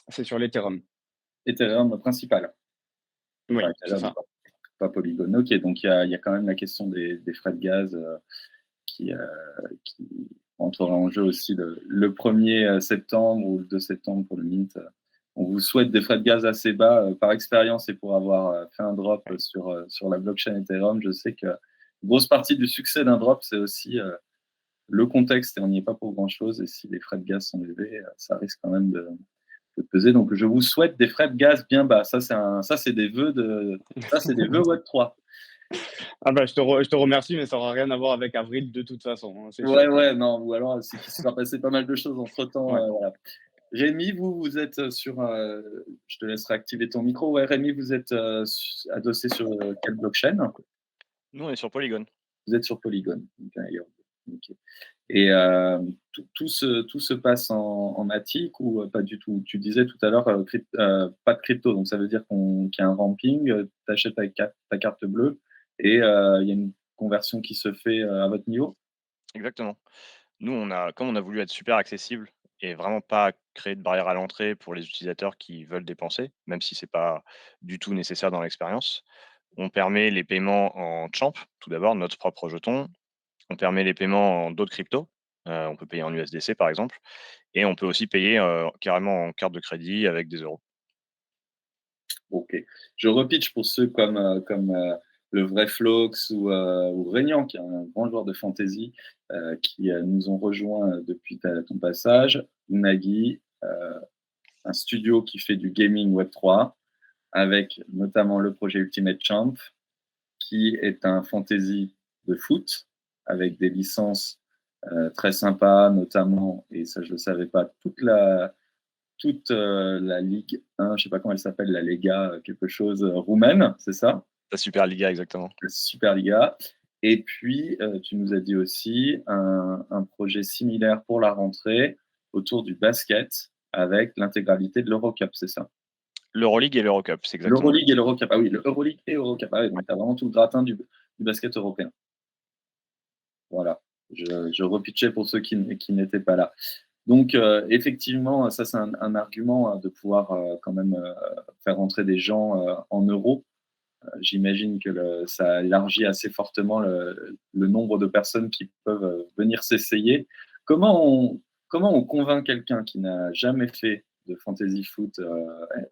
C'est sur l'Ethereum. Ethereum principal. Oui, Enfin, c'est Ethereum, ça. pas Polygon. Ok, donc il y a quand même la question des frais de gaz qui, qui entrera en jeu aussi le 1er septembre ou le 2 septembre pour le mint. On vous souhaite des frais de gaz assez bas par expérience et pour avoir fait un drop sur la blockchain Ethereum. Je sais que une grosse partie du succès d'un drop, c'est aussi le contexte et on n'y est pas pour grand-chose. Et si les frais de gaz sont élevés, ça risque quand même de peser. Donc, je vous souhaite des frais de gaz bien bas. Ça, c'est des vœux Web3. Ah bah, je te remercie, mais ça aura rien à voir avec avril de toute façon, hein, c'est sûr. Ouais, ouais, non, ou alors c'est qu'il se sera passé pas mal de choses entre-temps. Ouais. Voilà. Rémi, vous êtes sur. Je te laisserai activer ton micro. Ouais, Rémi, vous êtes adossé sur quelle blockchain? Nous, on est sur Polygon. Vous êtes sur Polygon. Ok. Et tout se passe en Matic ou pas du tout? Tu disais tout à l'heure pas de crypto, donc ça veut dire qu'il y a un ramping, tu achètes ta carte bleue et il y a une conversion qui se fait à votre niveau? Exactement. Nous, comme on a voulu être super accessible et vraiment pas créer de barrière à l'entrée pour les utilisateurs qui veulent dépenser, même si c'est pas du tout nécessaire dans l'expérience, on permet les paiements en Champ, tout d'abord, notre propre jeton. On permet les paiements en d'autres cryptos. On peut payer en USDC, par exemple, et on peut aussi payer carrément en carte de crédit avec des euros. Ok. Je repitch pour ceux comme le vrai Flox ou Régnant, qui est un grand joueur de fantasy, qui nous ont rejoints depuis ton passage. Unagi, un studio qui fait du gaming Web3, avec notamment le projet Ultimate Champ, qui est un fantasy de foot, avec des licences très sympas, notamment, et ça je ne le savais pas, toute la Ligue 1, je ne sais pas comment elle s'appelle, la Lega, quelque chose roumaine, c'est ça? La Superliga, exactement. La Superliga. Et puis, tu nous as dit aussi un projet similaire pour la rentrée autour du basket avec l'intégralité de l'Eurocup, c'est ça? L'Euroleague et l'Eurocup, c'est exactement ça. L'Euroleague et l'Eurocup. Ah oui, le Euroleague et Eurocup. Ah oui, Ouais. donc tu as vraiment tout le gratin du basket européen. Voilà. Je repitchais pour ceux qui n'étaient pas là. Donc, effectivement, ça, c'est un argument de pouvoir quand même faire rentrer des gens en euros. J'imagine que ça élargit assez fortement le nombre de personnes qui peuvent venir s'essayer. Comment on convainc quelqu'un qui n'a jamais fait de fantasy foot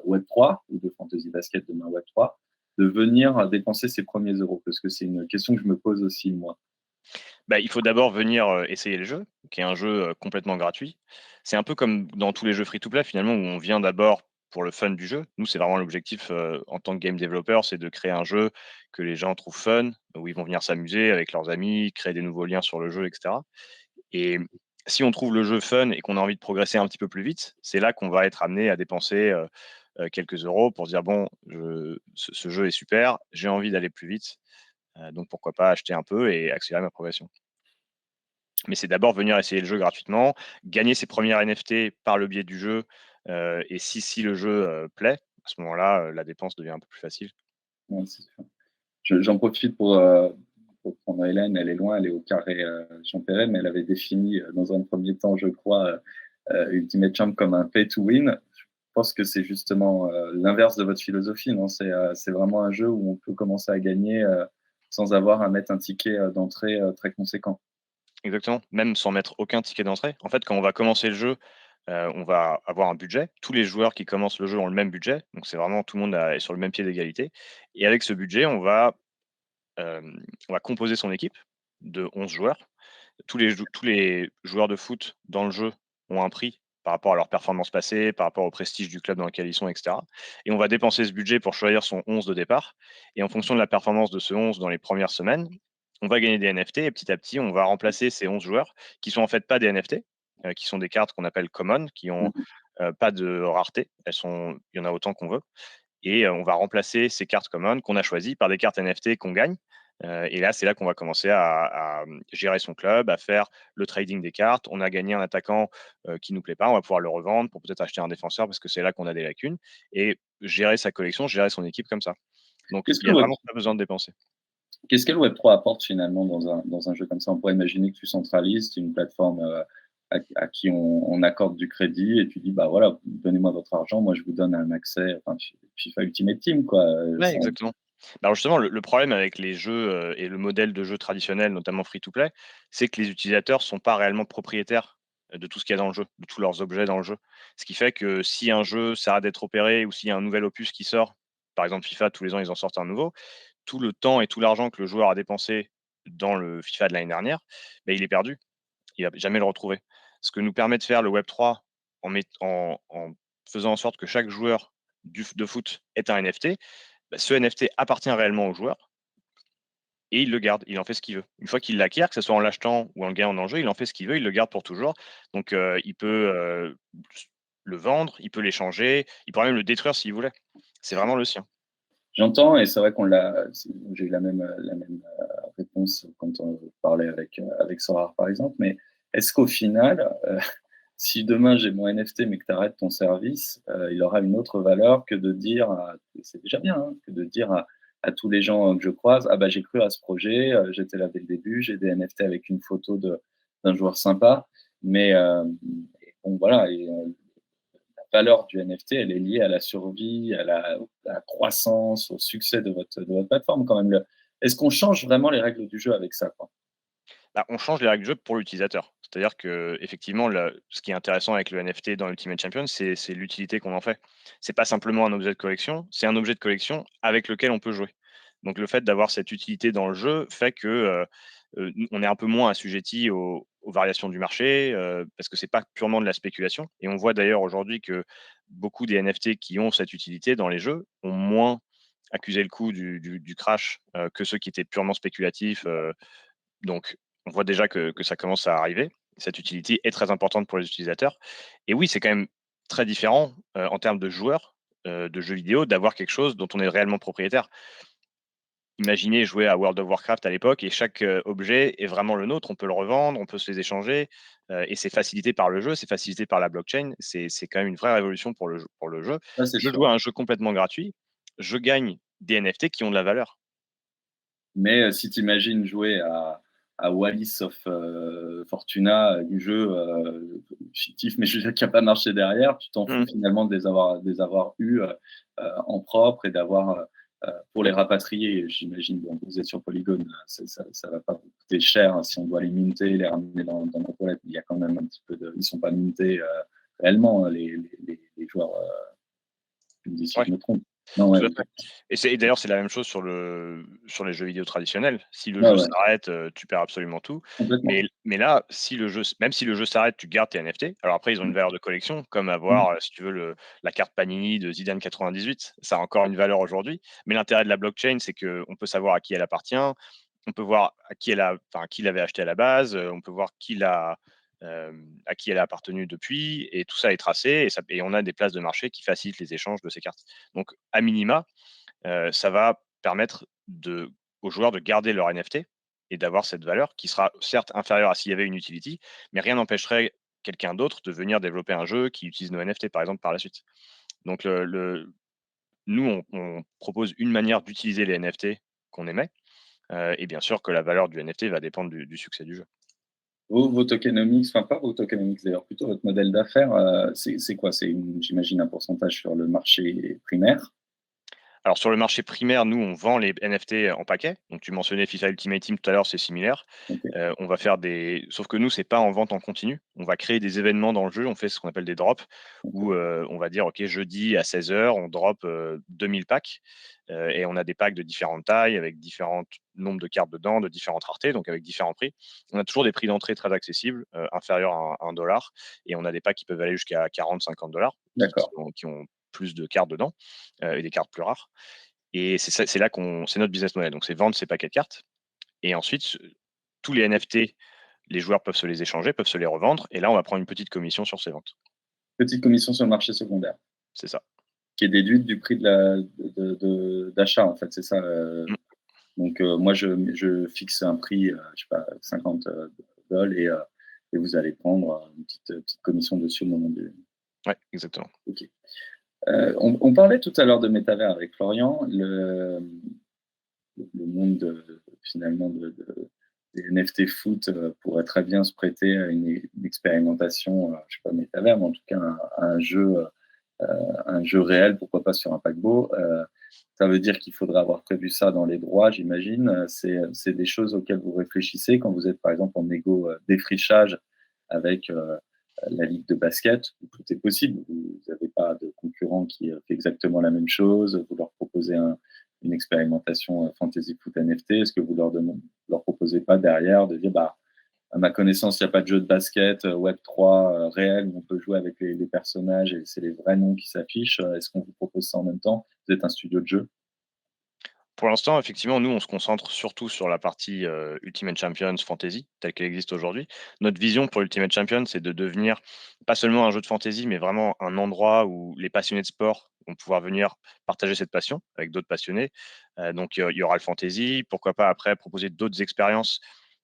Web3 ou de fantasy basket demain Web3 de venir dépenser ses premiers euros? Parce que c'est une question que je me pose aussi, moi. Bah, il faut d'abord venir, essayer le jeu, qui est un jeu, complètement gratuit. C'est un peu comme dans tous les jeux free to play finalement, où on vient d'abord pour le fun du jeu. Nous, c'est vraiment l'objectif, en tant que game developer, c'est de créer un jeu que les gens trouvent fun, où ils vont venir s'amuser avec leurs amis, créer des nouveaux liens sur le jeu et cetera. Et si on trouve le jeu fun et qu'on a envie de progresser un petit peu plus vite, c'est là qu'on va être amené à dépenser, quelques euros pour dire: «Bon, ce jeu est super, j'ai envie d'aller plus vite, donc pourquoi pas acheter un peu et accélérer ma progression». Mais c'est d'abord venir essayer le jeu gratuitement, gagner ses premières NFT par le biais du jeu, et si le jeu, plaît, à ce moment-là, la dépense devient un peu plus facile. Ouais, c'est sûr. J'en profite pour prendre Hélène, elle est loin, elle est au carré Champéret, mais elle avait défini dans un premier temps, je crois, Ultimate Champ comme un pay to win. Je pense que c'est justement l'inverse de votre philosophie, non? C'est vraiment un jeu où on peut commencer à gagner sans avoir à mettre un ticket d'entrée très conséquent. Exactement, même sans mettre aucun ticket d'entrée. En fait, quand on va commencer le jeu, on va avoir un budget. Tous les joueurs qui commencent le jeu ont le même budget, donc c'est vraiment tout le monde est sur le même pied d'égalité et avec ce budget, on va composer son équipe de 11 joueurs. Tous les joueurs de foot dans le jeu ont un prix par rapport à leur performance passée, par rapport au prestige du club dans lequel ils sont, et cetera. Et on va dépenser ce budget pour choisir son 11 de départ. Et en fonction de la performance de ce 11 dans les premières semaines, on va gagner des NFT et petit à petit, on va remplacer ces 11 joueurs qui sont en fait pas des NFT, qui sont des cartes qu'on appelle common, qui ont Mhm. pas de rareté. Il y en a autant qu'on veut. Et on va remplacer ces cartes common qu'on a choisies par des cartes NFT qu'on gagne. Et là, c'est là qu'on va commencer à gérer son club, à faire le trading des cartes. On a gagné un attaquant qui nous plaît pas, on va pouvoir le revendre pour peut-être acheter un défenseur parce que c'est là qu'on a des lacunes et gérer sa collection, gérer son équipe comme ça. Donc, Qu'est-ce il que y a le vraiment pas besoin de dépenser. Qu'est-ce que le Web3 apporte finalement dans un jeu comme ça? On pourrait imaginer que tu centralises, une plateforme à qui on accorde du crédit et tu dis, bah voilà, donnez-moi votre argent, moi je vous donne un accès, enfin, FIFA Ultimate Team, quoi. Ouais, exactement. Bah, alors justement, le problème avec les jeux et le modèle de jeu traditionnel, notamment free to play, c'est que les utilisateurs sont pas réellement propriétaires de tout ce qu'il y a dans le jeu, de tous leurs objets dans le jeu. Ce qui fait que si un jeu s'arrête d'être opéré ou s'il y a un nouvel opus qui sort, par exemple FIFA, tous les ans ils en sortent un nouveau, tout le temps et tout l'argent que le joueur a dépensé dans le FIFA de l'année dernière, bah, il est perdu. Il va jamais le retrouver. Ce que nous permet de faire le Web3 en faisant en sorte que chaque joueur de foot ait un NFT, bah, ce NFT appartient réellement au joueur et il le garde, il en fait ce qu'il veut. Une fois qu'il l'acquiert, que ce soit en l'achetant ou en le gagnant dans le jeu, il en fait ce qu'il veut, il le garde pour toujours. Donc il peut, le vendre, il peut l'échanger, il pourrait même le détruire s'il voulait. C'est vraiment le sien. J'entends, et c'est vrai j'ai eu la même réponse quand on parlait avec Sorare, par exemple, mais est-ce qu'au final, si demain j'ai mon NFT mais que tu arrêtes ton service, il aura une autre valeur que de dire, c'est déjà bien, hein, que de dire à tous les gens que je croise, ah bah j'ai cru à ce projet, j'étais là dès le début, j'ai des NFT avec une photo d'un joueur sympa, mais bon voilà, la valeur du NFT, elle est liée à la survie, à la croissance, au succès de votre plateforme quand même. Est-ce qu'on change vraiment les règles du jeu avec ça, quoi? Bah, on change les règles du jeu pour l'utilisateur. C'est-à-dire qu'effectivement, ce qui est intéressant avec le NFT dans Ultimate Champion, c'est l'utilité qu'on en fait. C'est pas simplement un objet de collection, c'est un objet de collection avec lequel on peut jouer. Donc le fait d'avoir cette utilité dans le jeu fait que on est un peu moins assujetti aux variations du marché, parce que c'est pas purement de la spéculation. Et on voit d'ailleurs aujourd'hui que beaucoup des NFT qui ont cette utilité dans les jeux ont moins accusé le coup du crash que ceux qui étaient purement spéculatifs. Donc on voit déjà que ça commence à arriver. Cette utilité est très importante pour les utilisateurs. Et oui, c'est quand même très différent en termes de joueurs de jeux vidéo d'avoir quelque chose dont on est réellement propriétaire. Imaginez jouer à World of Warcraft à l'époque et chaque objet est vraiment le nôtre. On peut le revendre, on peut se les échanger et c'est facilité par le jeu, c'est facilité par la blockchain. C'est quand même une vraie révolution pour le jeu. Ça, c'est Je sûr. joue à un jeu complètement gratuit, je gagne des NFT qui ont de la valeur. Mais si tu imagines jouer à Wallis of Fortuna, du jeu fictif, mais je veux dire qui n'a pas marché derrière, tu t'en fous Mmh. finalement de les avoir eus en propre et d'avoir pour les rapatrier. J'imagine, bon, vous êtes sur Polygon, ça va pas vous coûter cher hein, si on doit les minter, les ramener dans nos toilettes. Il y a quand même un petit peu de. Ils sont pas mintés réellement, hein, les joueurs. Tu me dis si Ouais. je me trompe. Non, ouais, Tout à ok. fait. Et d'ailleurs, c'est la même chose sur les jeux vidéo traditionnels. Si le Ouais, jeu ouais, s'arrête, tu perds absolument tout. complètement. Mais là, si le jeu même si le jeu s'arrête, tu gardes tes NFT. Alors après, ils ont une valeur de collection, comme Mm. avoir, si tu veux, la carte Panini de Zidane 98. Ça a encore une valeur aujourd'hui. Mais l'intérêt de la blockchain, c'est qu'on peut savoir à qui elle appartient. On peut voir qui l'avait acheté à la base. On peut voir à qui elle a appartenu depuis. Et tout ça est tracé. Et on a des places de marché qui facilitent les échanges de ces cartes. Donc, à minima, ça va permettre aux joueurs de garder leur NFT et d'avoir cette valeur qui sera certes inférieure à s'il y avait une utility, mais rien n'empêcherait quelqu'un d'autre de venir développer un jeu qui utilise nos NFT, par exemple, par la suite. Donc, nous, on propose une manière d'utiliser les NFT qu'on émet, et bien sûr que la valeur du NFT va dépendre du succès du jeu. Vos tokenomics, enfin pas vos tokenomics d'ailleurs, plutôt votre modèle d'affaires, c'est quoi? J'imagine un pourcentage sur le marché primaire? Alors sur le marché primaire, nous, on vend les NFT en paquet. Donc tu mentionnais FIFA Ultimate Team tout à l'heure, c'est similaire. OK. On va faire sauf que nous, c'est pas en vente en continu. On va créer des événements dans le jeu, on fait ce qu'on appelle des drops où, on va dire: «OK, jeudi à 16 heures, on drop, 2 000 packs», et on a des packs de différentes tailles avec différents nombres de cartes dedans, de différentes raretés, donc avec différents prix. On a toujours des prix d'entrée très accessibles, inférieurs à 1 et on a des packs qui peuvent aller jusqu'à 40-50 D'accord. qui ont plus de cartes dedans, et des cartes plus rares. Et c'est là c'est notre business model. Donc c'est vendre ces paquets de cartes et ensuite tous les NFT, les joueurs peuvent se les échanger, peuvent se les revendre et là on va prendre une petite commission sur ces ventes. Petite commission sur le marché secondaire, C'est ça. qui est déduite du prix d'achat en fait, c'est ça, Mmh. donc moi je fixe un prix, je sais pas 50 dollars et vous allez prendre une petite commission dessus au moment du Ouais, exactement. OK. On parlait tout à l'heure de métavers avec Florian, le monde finalement des NFT foot pourrait très bien se prêter à une expérimentation, je sais pas métavers, mais en tout cas un jeu réel, pourquoi pas sur un paquebot. Ça veut dire qu'il faudrait avoir prévu ça dans les droits, j'imagine. C'est des choses auxquelles vous réfléchissez quand vous êtes par exemple en négo défrichage avec la ligue de basket, où tout est possible. Vous n'avez pas de concurrent qui fait exactement la même chose. Vous leur proposez une expérimentation Fantasy Foot NFT. Est-ce que vous leur proposez pas derrière de dire, bah, à ma connaissance, il n'y a pas de jeu de basket Web3 réel où on peut jouer avec les personnages et c'est les vrais noms qui s'affichent. Est-ce qu'on vous propose ça en même temps? Vous êtes un studio de jeu? Pour l'instant, effectivement, nous, on se concentre surtout sur la partie, Ultimate Champions Fantasy, telle qu'elle existe aujourd'hui. Notre vision pour Ultimate Champions, c'est de devenir pas seulement un jeu de fantasy, mais vraiment un endroit où les passionnés de sport vont pouvoir venir partager cette passion avec d'autres passionnés. Donc, il y aura le fantasy, pourquoi pas après proposer d'autres expériences,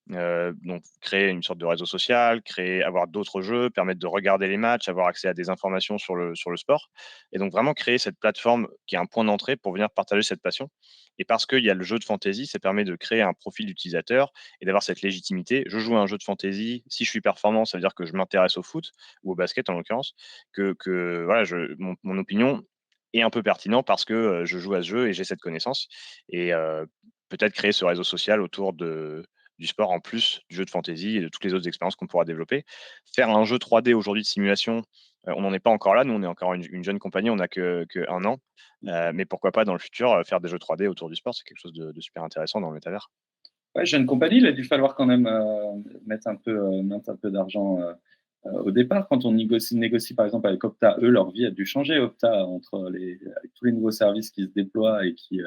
donc créer une sorte de réseau social, avoir d'autres jeux, permettre de regarder les matchs, avoir accès à des informations sur le sport et donc vraiment créer cette plateforme qui est un point d'entrée pour venir partager cette passion et parce qu'il y a le jeu de fantasy, ça permet de créer un profil d'utilisateur et d'avoir cette légitimité. Je joue à un jeu de fantasy, si je suis performant, ça veut dire que je m'intéresse au foot ou au basket en l'occurrence, que voilà, mon opinion est un peu pertinent parce que, je joue à ce jeu et j'ai cette connaissance et peut-être créer ce réseau social autour du sport en plus du jeu de fantasy et de toutes les autres expériences qu'on pourra développer. Faire un jeu 3D aujourd'hui de simulation, on n'en est pas encore là. Nous, on est encore une jeune compagnie, on n'a que 1 an. Mais pourquoi pas dans le futur faire des jeux 3D autour du sport, c'est quelque chose de super intéressant dans le métavers. Ouais, jeune compagnie, il a dû falloir quand même mettre un peu d'argent au départ. Quand on négocie par exemple avec Opta, eux, leur vie a dû changer, Opta, avec tous les nouveaux services qui se déploient et qui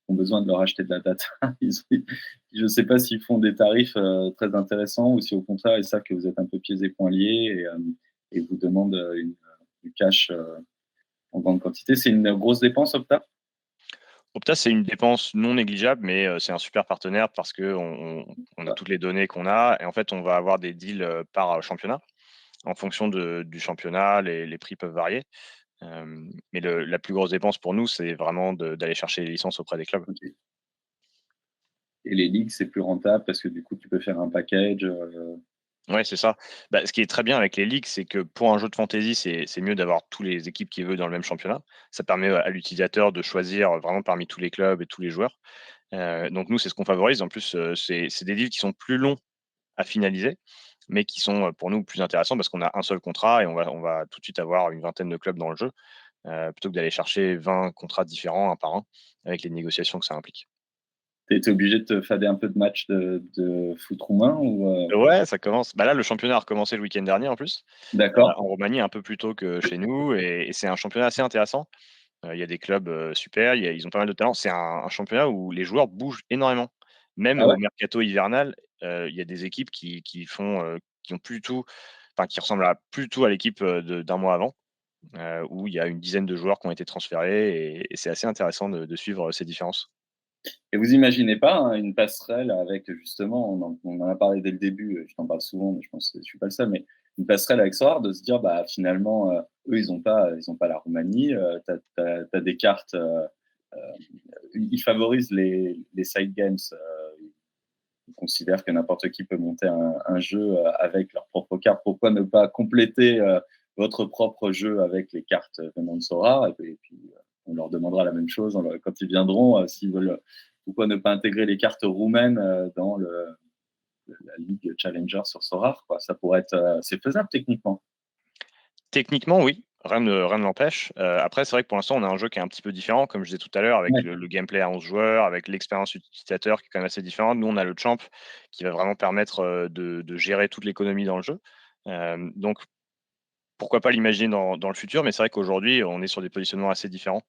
ont besoin de leur acheter de la data. Je ne sais pas s'ils font des tarifs très intéressants ou si au contraire, ils savent que vous êtes un peu pieds et poings liés et vous demandent du cash en grande quantité. C'est une grosse dépense, Opta? Opta, c'est une dépense non négligeable, mais c'est un super partenaire parce qu'on a toutes les données qu'on a et en fait, on va avoir des deals par championnat. En fonction du championnat, les prix peuvent varier. Mais la plus grosse dépense pour nous, c'est vraiment d'aller chercher les licences auprès des clubs. Okay. Et les ligues, c'est plus rentable parce que du coup, tu peux faire un package. Ouais, c'est ça. Bah, ce qui est très bien avec les ligues, c'est que pour un jeu de fantasy, c'est mieux d'avoir tous les équipes qui veulent dans le même championnat. Ça permet à l'utilisateur de choisir vraiment parmi tous les clubs et tous les joueurs. Donc nous, c'est ce qu'on favorise. En plus, c'est des livres qui sont plus longs à finaliser, mais qui sont pour nous plus intéressants parce qu'on a un seul contrat et on va tout de suite avoir une vingtaine de clubs dans le jeu, plutôt que d'aller chercher 20 contrats différents un par un avec les négociations que ça implique. Tu étais obligé de te fader un peu de matchs de foot roumain ou Ouais, ça commence. Bah là, le championnat a recommencé le week-end dernier en plus, D'accord. en Roumanie un peu plus tôt que chez nous et c'est un championnat assez intéressant. Il y a des clubs super, ils ont pas mal de talent. C'est un championnat où les joueurs bougent énormément. Même Ah ouais? au mercato hivernal, il y a des équipes qui ont plutôt, enfin qui ressemblent plutôt à l'équipe d'un mois avant, où il y a une dizaine de joueurs qui ont été transférés et c'est assez intéressant de suivre ces différences. Et vous imaginez pas, hein, une passerelle avec justement, on en a parlé dès le début, je t'en parle souvent, mais je pense que je suis pas le seul, mais une passerelle avec Sorare, de se dire, bah, finalement, eux, ils ont pas la Roumanie, tu as des cartes, ils favorisent les side games, ils considèrent que n'importe qui peut monter un jeu avec leurs propres cartes. Pourquoi ne pas compléter votre propre jeu avec les cartes venant de Sorare et puis on leur demandera la même chose quand ils viendront, s'ils veulent. Pourquoi ne pas intégrer les cartes roumaines dans la Ligue Challenger sur Sorare, quoi. Ça pourrait être, c'est faisable techniquement. Techniquement, oui, rien ne l'empêche. Après, c'est vrai que pour l'instant, on a un jeu qui est un petit peu différent, comme je disais tout à l'heure, avec Ouais. le gameplay à 11 joueurs, avec l'expérience utilisateur qui est quand même assez différente. Nous, on a le champ qui va vraiment permettre de gérer toute l'économie dans le jeu. Donc, pourquoi pas l'imaginer dans le futur, mais c'est vrai qu'aujourd'hui, on est sur des positionnements assez différents.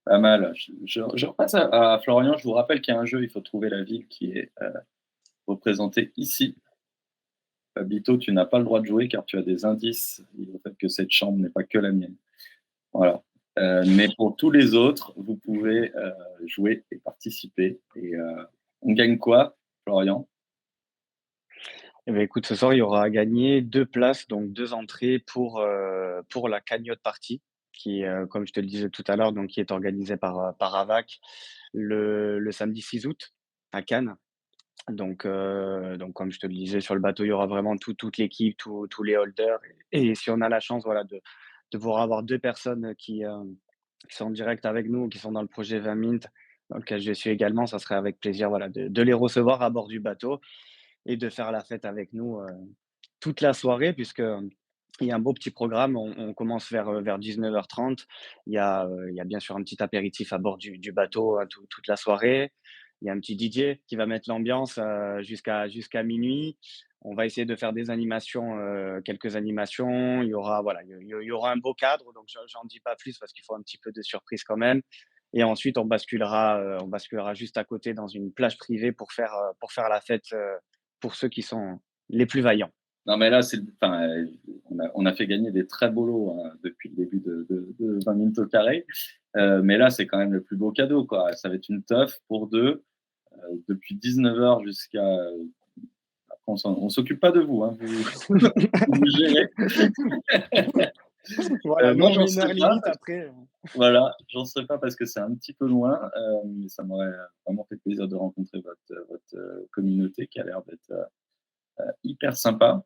Pas mal. Je repasse à Florian. Je vous rappelle qu'il y a un jeu, il faut trouver la ville qui est représentée ici. Fabito, tu n'as pas le droit de jouer car tu as des indices liés au fait que cette chambre n'est pas que la mienne. Voilà. Mais pour tous les autres, vous pouvez jouer et participer. Et on gagne quoi, Florian? Eh ben, écoute, ce soir, il y aura à gagner 2 places, donc 2 entrées pour la cagnotte party qui, comme je te le disais tout à l'heure, donc qui est organisée par AVAC le samedi 6 août à Cannes. Donc comme je te le disais, sur le bateau, il y aura vraiment toute l'équipe, tous les holders et si on a la chance, voilà, de pouvoir avoir 2 personnes qui sont en direct avec nous, qui sont dans le projet 20 Mint, dans lequel je suis également, ça serait avec plaisir, voilà, de les recevoir à bord du bateau et de faire la fête avec nous, toute la soirée puisque, il y a un beau petit programme. On commence vers 19h30. Il y a bien sûr un petit apéritif à bord du bateau, toute la soirée. Il y a un petit DJ qui va mettre l'ambiance, jusqu'à minuit. On va essayer de faire des animations, quelques animations. Il y aura voilà, il y aura un beau cadre, donc j'en dis pas plus parce qu'il faut un petit peu de surprise quand même et ensuite on basculera juste à côté dans une plage privée pour faire la fête, pour ceux qui sont les plus vaillants. Non, mais là, enfin, on a fait gagner des très beaux lots hein, depuis le début de 20 minutes au carré. Mais là, c'est quand même le plus beau cadeau, quoi. Ça va être une teuf pour deux, depuis 19h jusqu'à. Après, on s'occupe pas de vous, hein, vous gérez. Voilà, nous Moi, on j'en met une serais heure pas. limite après. Voilà, j'en serais pas parce que c'est un petit peu loin, mais ça m'aurait vraiment fait plaisir de rencontrer votre communauté qui a l'air d'être hyper sympa.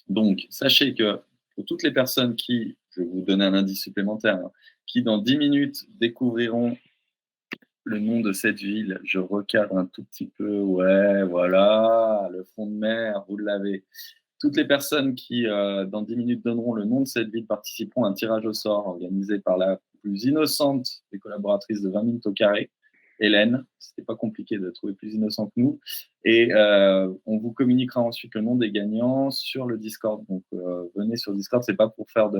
Donc, sachez que pour toutes les personnes qui, je vais vous donner un indice supplémentaire, hein, qui dans 10 minutes découvriront le nom de cette ville, je recadre un tout petit peu. Ouais, voilà, le front de mer, vous l'avez. Toutes les personnes qui, dans 10 minutes, donneront le nom de cette ville participeront à un tirage au sort organisé par la plus innocente des collaboratrices de 20 minutes au carré, Hélène. C'était pas compliqué de trouver plus innocent que nous. Et on vous communiquera ensuite le nom des gagnants sur le Discord. Donc, venez sur Discord. C'est pas pour faire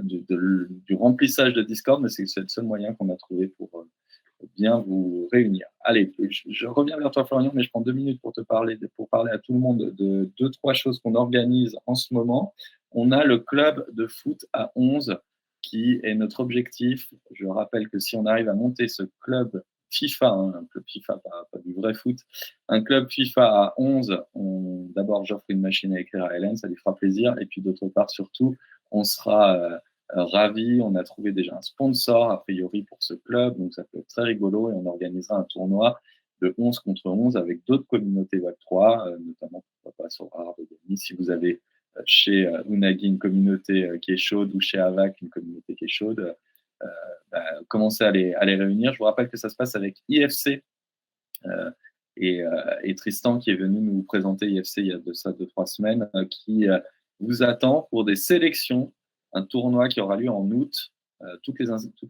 du remplissage de Discord, mais c'est le seul moyen qu'on a trouvé pour bien vous réunir. Allez, je reviens vers toi, Florian, mais je prends 2 minutes pour pour parler à tout le monde de deux, trois choses qu'on organise en ce moment. On a le club de foot à 11 qui est notre objectif. Je rappelle que si on arrive à monter ce club FIFA, hein, un club FIFA, pas du vrai foot, un club FIFA à 11, d'abord j'offre une machine à écrire à Hélène, ça lui fera plaisir, et puis d'autre part surtout, on sera ravis. On a trouvé déjà un sponsor, a priori, pour ce club, donc ça peut être très rigolo et on organisera un tournoi de 11 contre 11 avec d'autres communautés Web3, notamment, pourquoi pas, sur Rare de Denis. Si vous avez chez Unagi une communauté qui est chaude ou chez Avac une communauté qui est chaude, commencez à les réunir. Je vous rappelle que ça se passe avec IFC et Tristan qui est venu nous présenter IFC il y a de ça 2-3 semaines, qui vous attend pour des sélections, un tournoi qui aura lieu en août. Toutes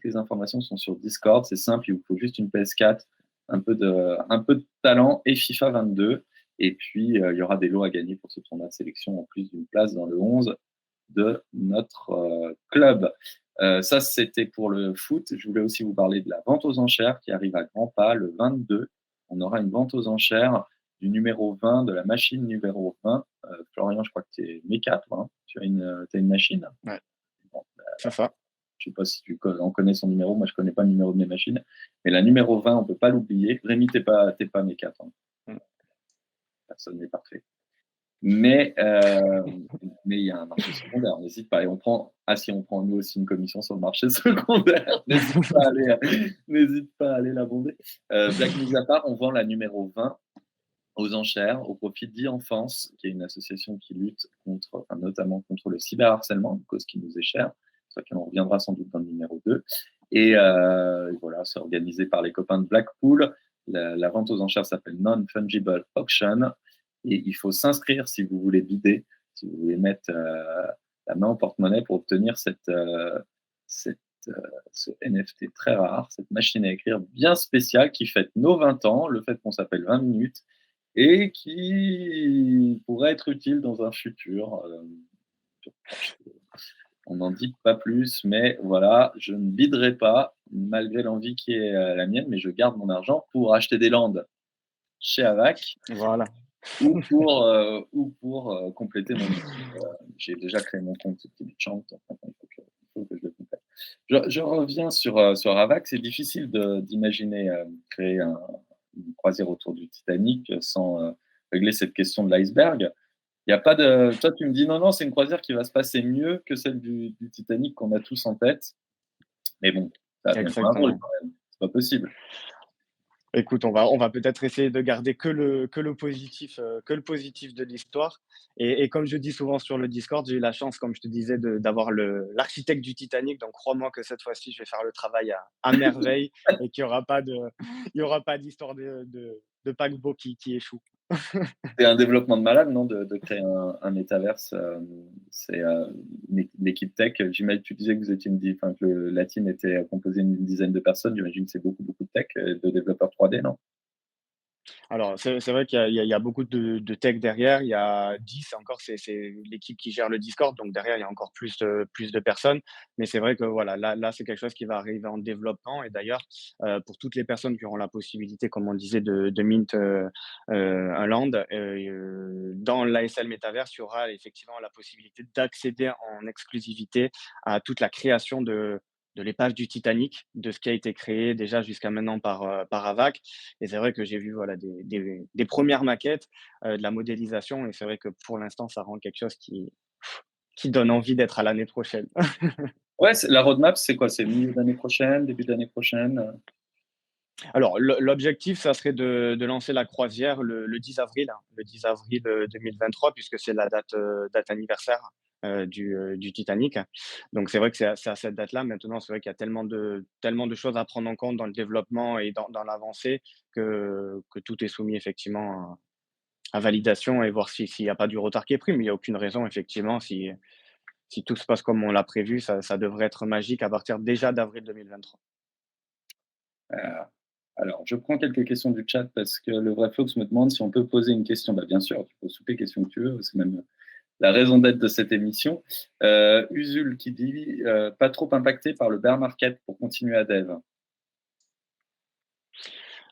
les informations sont sur Discord, c'est simple, il vous faut juste une PS4, un peu de talent et FIFA 22. Et puis, il y aura des lots à gagner pour ce tournoi de sélection, en plus d'une place dans le 11 de notre club. Ça, c'était pour le foot. Je voulais aussi vous parler de la vente aux enchères qui arrive à grands pas le 22. On aura une vente aux enchères du numéro 20, de la machine numéro 20. Florian, je crois que tu es méca, toi, hein. Tu as une machine. Ouais, Bon, c'est ça. je ne sais pas si tu en connais son numéro. Moi, je ne connais pas le numéro de mes machines. Mais la numéro 20, on ne peut pas l'oublier. Rémi, tu n'es pas méca, toi. Personne n'est parfait. Mais il y a un marché secondaire, n'hésite pas. Et si on prend nous aussi une commission sur le marché secondaire, n'hésite pas à aller l'abonder. Black news à part, on vend la numéro 20 aux enchères au profit d'e-enfance, qui est une association qui lutte notamment contre le cyberharcèlement, une cause qui nous est chère, sur laquelle on reviendra sans doute dans le numéro 2. Et voilà, c'est organisé par les copains de Blackpool. La vente aux enchères s'appelle Non-Fungible Auction. Et il faut s'inscrire si vous voulez bider, si vous voulez mettre la main au porte-monnaie pour obtenir ce NFT très rare, cette machine à écrire bien spéciale qui fête nos 20 ans, le fait qu'on s'appelle 20 minutes, et qui pourrait être utile dans un futur. On n'en dit pas plus, mais voilà, je ne biderai pas, malgré l'envie qui est la mienne, mais je garde mon argent pour acheter des landes chez Avac. Voilà. Ou pour compléter mon équipe. J'ai déjà créé mon compte Champ, donc il faut que je le complète. Je reviens sur Avac. C'est difficile d'imaginer créer une croisière autour du Titanic sans régler cette question de l'iceberg. Il y a pas de. Toi, tu me dis non, c'est une croisière qui va se passer mieux que celle du Titanic qu'on a tous en tête. Mais bon, ça va bien un rôle quand même. C'est pas possible. Écoute, on va peut-être essayer de garder que le positif de l'histoire. Et comme je dis souvent sur le Discord, j'ai eu la chance, comme je te disais, d'avoir l'architecte du Titanic. Donc crois-moi que cette fois-ci, je vais faire le travail à merveille et qu'il y aura pas d'histoire de paquebot qui échoue. C'est un développement de malade, non, de créer un métaverse. C'est l'équipe tech. J'imagine, tu disais que vous étiez que la team était composée d'une dizaine de personnes. J'imagine que c'est beaucoup de tech, de développeurs 3D, non? Alors, c'est vrai qu'il y a beaucoup de tech derrière. Il y a 10 encore, c'est l'équipe qui gère le Discord, donc derrière, il y a encore plus de personnes. Mais c'est vrai que voilà, là, c'est quelque chose qui va arriver en développement. Et d'ailleurs, pour toutes les personnes qui auront la possibilité, comme on disait, de mint un land, dans l'ASL Metaverse, il y aura effectivement la possibilité d'accéder en exclusivité à toute la création de l'épave du Titanic, de ce qui a été créé déjà jusqu'à maintenant par Avac. Et c'est vrai que j'ai vu voilà, des premières maquettes, de la modélisation, et c'est vrai que pour l'instant, ça rend quelque chose qui donne envie d'être à l'année prochaine. Ouais, la roadmap, c'est quoi? C'est milieu d'année prochaine, début d'année prochaine? Alors, l'objectif, ça serait de lancer la croisière le 10 avril, hein, le 10 avril 2023, puisque c'est la date anniversaire du Titanic. Donc c'est vrai que c'est à cette date-là. Maintenant, c'est vrai qu'il y a tellement de choses à prendre en compte dans le développement et dans l'avancée que tout est soumis effectivement à validation et voir s'il n'y a pas du retard qui est pris. Mais il y a aucune raison effectivement si tout se passe comme on l'a prévu, ça devrait être magique à partir déjà d'avril 2023. Heu, alors je prends quelques questions du chat parce que le vrai Flox me demande si on peut poser une question. Bah, bien sûr, tu peux soulever les questions que tu veux, c'est même la raison d'être de cette émission. Usul qui dit, pas trop impacté par le bear market pour continuer à dev.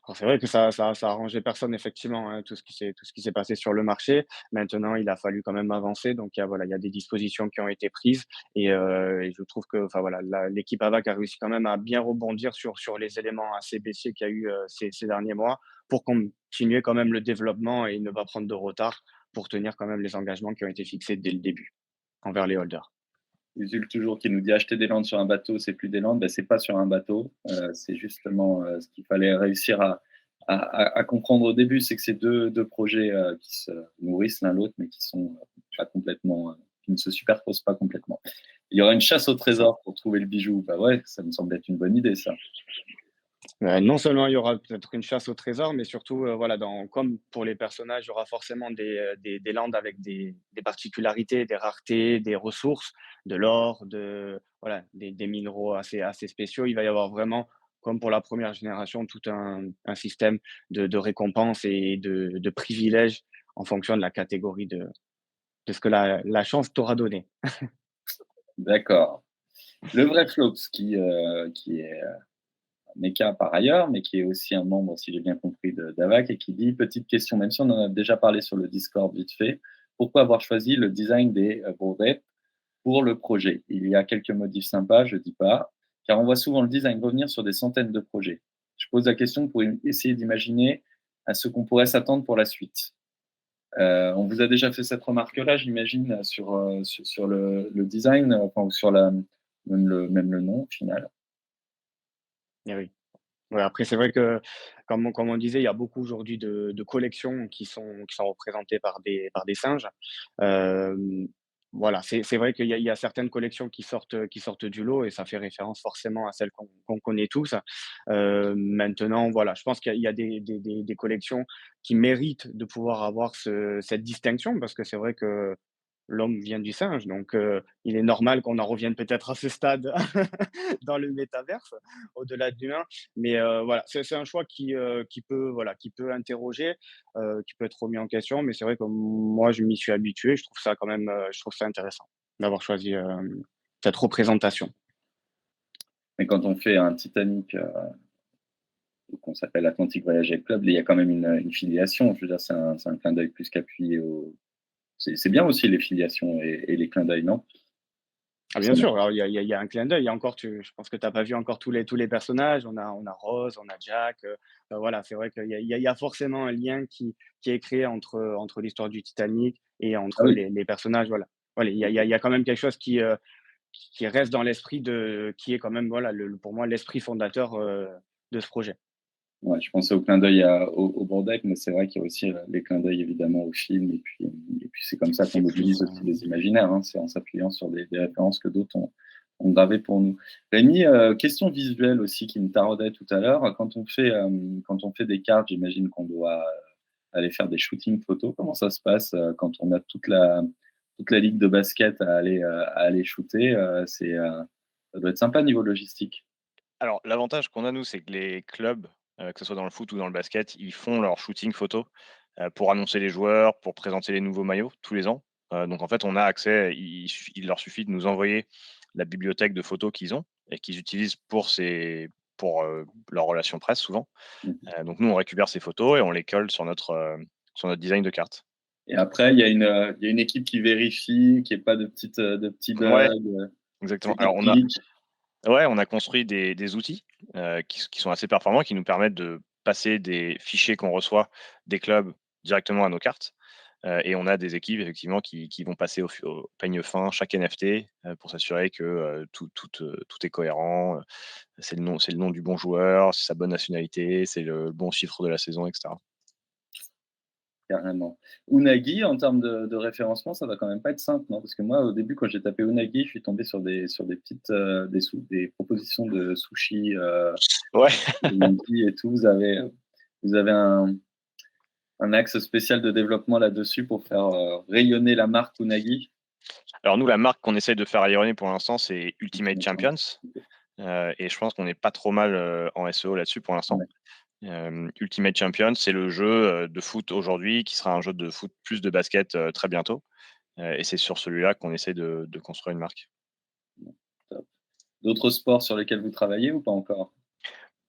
Alors c'est vrai que ça a arrangé personne effectivement, hein, tout ce qui s'est passé sur le marché. Maintenant, il a fallu quand même avancer, donc il y a des dispositions qui ont été prises et je trouve que, enfin voilà, l'équipe AVAC a réussi quand même à bien rebondir sur les éléments assez baissiers qu'il y a eu, ces derniers mois pour continuer quand même le développement et ne pas prendre de retard pour tenir quand même les engagements qui ont été fixés dès le début envers les holders. Usul toujours qui nous dit acheter des landes sur un bateau, c'est plus des landes. Ben, c'est pas sur un bateau. C'est justement ce qu'il fallait réussir à comprendre au début, c'est que c'est deux projets qui se nourrissent l'un l'autre, mais qui sont pas complètement, qui ne se superposent pas complètement. Il y aura une chasse au C'est ça. trésor pour trouver le bijou. Bah ouais, ça me semble être une bonne idée, ça. Non seulement il y aura peut-être une chasse au trésor, mais surtout, voilà, comme pour les personnages, il y aura forcément des landes avec des particularités, des raretés, des ressources, de l'or, voilà, des minéraux assez spéciaux. Il va y avoir vraiment, comme pour la première génération, tout un système de récompenses et de privilèges en fonction de la catégorie de ce que la chance t'aura donné. D'accord. Le vrai Flops qui est méca par ailleurs, mais qui est aussi un membre, si j'ai bien compris, d'AVAC, et qui dit, petite question, même si on en a déjà parlé sur le Discord vite fait, pourquoi avoir choisi le design des brevets pour le projet? Il y a quelques modifs sympas, je dis pas, car on voit souvent le design revenir sur des centaines de projets. Je pose la question pour essayer d'imaginer à ce qu'on pourrait s'attendre pour la suite. On vous a déjà fait cette remarque-là, j'imagine, sur le design, enfin, ou sur même le nom au final. Eh oui. Ouais, après, c'est vrai que, comme on disait, il y a beaucoup aujourd'hui de collections qui sont représentées par des singes. Hem, voilà, c'est vrai qu'il y a certaines collections qui sortent du lot et ça fait référence forcément à celles qu'on connaît tous. Maintenant, voilà, je pense qu'il y a des collections qui méritent de pouvoir avoir cette distinction parce que c'est vrai que l'homme vient du singe, donc il est normal qu'on en revienne peut-être à ce stade dans le métaverse, au-delà de l'humain. Mais voilà, c'est un choix qui peut, voilà, qui peut interroger, qui peut être remis en question. Mais c'est vrai que moi, je m'y suis habitué. Je trouve ça quand même, je trouve ça intéressant d'avoir choisi cette représentation. Mais quand on fait un Titanic, qu'on s'appelle Atlantic Voyager Club, il y a quand même une filiation. Je veux dire, c'est un clin d'œil plus qu'appuyé au. C'est bien aussi les filiations et les clins d'œil, non? Ah bien Ça marche. sûr, alors il y a un clin d'œil. Il y a encore je pense que tu as pas vu encore tous les personnages. On a Rose, on a Jack, voilà, c'est vrai qu'il y a forcément un lien qui est créé entre l'histoire du Titanic et Ah entre oui, les personnages, voilà. Voilà, il y a quand même quelque chose qui reste dans l'esprit qui est quand même, voilà, pour moi, l'esprit fondateur, de ce projet. ouais, je pensais au clin d'œil au Brodeck, mais c'est vrai qu'il y a aussi les clins d'œil évidemment au film, et puis c'est comme ça qu'on C'est mobilise plus, aussi les imaginaires, hein, c'est en s'appuyant sur des références que d'autres ont gravées pour nous. Rémi, question visuelle aussi qui me taraudait tout à l'heure. Quand on fait des cartes, j'imagine qu'on doit aller faire des shootings photos. Comment ça se passe quand on a toute la ligue de basket à aller shooter? Ça doit être sympa niveau logistique. Alors, l'avantage qu'on a, nous, c'est que les clubs, que ce soit dans le foot ou dans le basket, ils font leur shooting photo, pour annoncer les joueurs, pour présenter les nouveaux maillots tous les ans. Donc en fait, on a accès, il leur suffit de nous envoyer la bibliothèque de photos qu'ils ont et qu'ils utilisent pour leurs relations presse souvent. Mhm. Donc nous, on récupère ces photos et on les colle sur notre design de carte. Et après, il y a une équipe qui vérifie, qu'il n'y ait pas de petits bugs, Ouais, exactement. c'est Alors technique. on a construit des outils, qui sont assez performants, qui nous permettent de passer des fichiers qu'on reçoit des clubs directement à nos cartes. Et on a des équipes effectivement qui vont passer au peigne fin chaque NFT, pour s'assurer que, tout est cohérent, c'est le nom du bon joueur, c'est sa bonne nationalité, c'est le bon chiffre de la saison et cetera. carrément. Unagi, en termes de référencement, ça va quand même pas être simple, non? Parce que moi, au début, quand j'ai tapé Unagi, je suis tombé sur des petites, des propositions de sushi, Ouais. Unagi et tout. Vous avez un axe spécial de développement là-dessus pour faire, rayonner la marque Unagi? Alors nous, la marque qu'on essaye de faire rayonner pour l'instant, c'est Ultimate Ultimate Champion. Champions, OK. et je pense qu'on n'est pas trop mal, en SEO là-dessus pour l'instant. Ouais. Ultimate Champions, c'est le jeu, de foot aujourd'hui qui sera un jeu de foot plus de basket, très bientôt, et c'est sur celui-là qu'on essaie de construire une marque. Top. D'autres sports sur lesquels vous travaillez ou pas encore?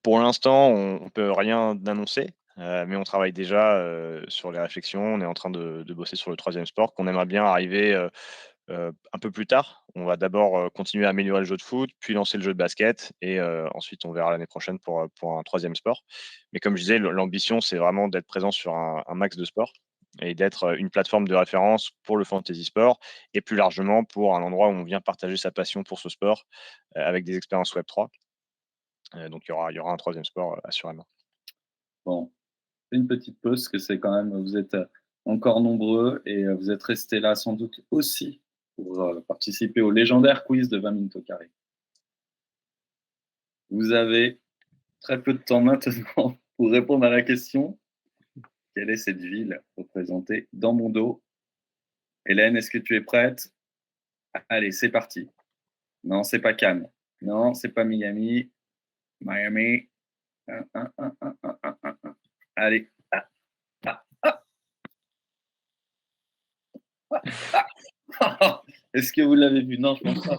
Pour l'instant, on peut rien annoncer, mais on travaille déjà, sur les réflexions. On est en train de bosser sur le troisième sport qu'on aimerait bien arriver, un peu plus tard. On va d'abord, continuer à améliorer le jeu de foot, puis lancer le jeu de basket et ensuite on verra l'année prochaine pour un troisième sport. Mais comme je disais, l'ambition, c'est vraiment d'être présent sur un max de sports et d'être, une plateforme de référence pour le fantasy sport et plus largement pour un endroit où on vient partager sa passion pour ce sport, avec des expériences Web3. Donc il y aura un troisième sport, assurément. Bon, une petite pause, parce que c'est quand même vous êtes, encore nombreux et vous êtes restés là sans doute aussi pour, participer au légendaire quiz de 20 minutes au carré. Vous avez très peu de temps maintenant pour répondre à la question: «Quelle est cette ville représentée dans mon dos?» Hélène, est-ce que tu es prête? Allez, c'est parti. Non, c'est pas Cannes. Non, c'est pas Miami. Miami. Hein, hein, hein, hein, hein, hein, hein. Allez. Ah, ah, ah. Est-ce que vous l'avez vu? Non, je pense pas.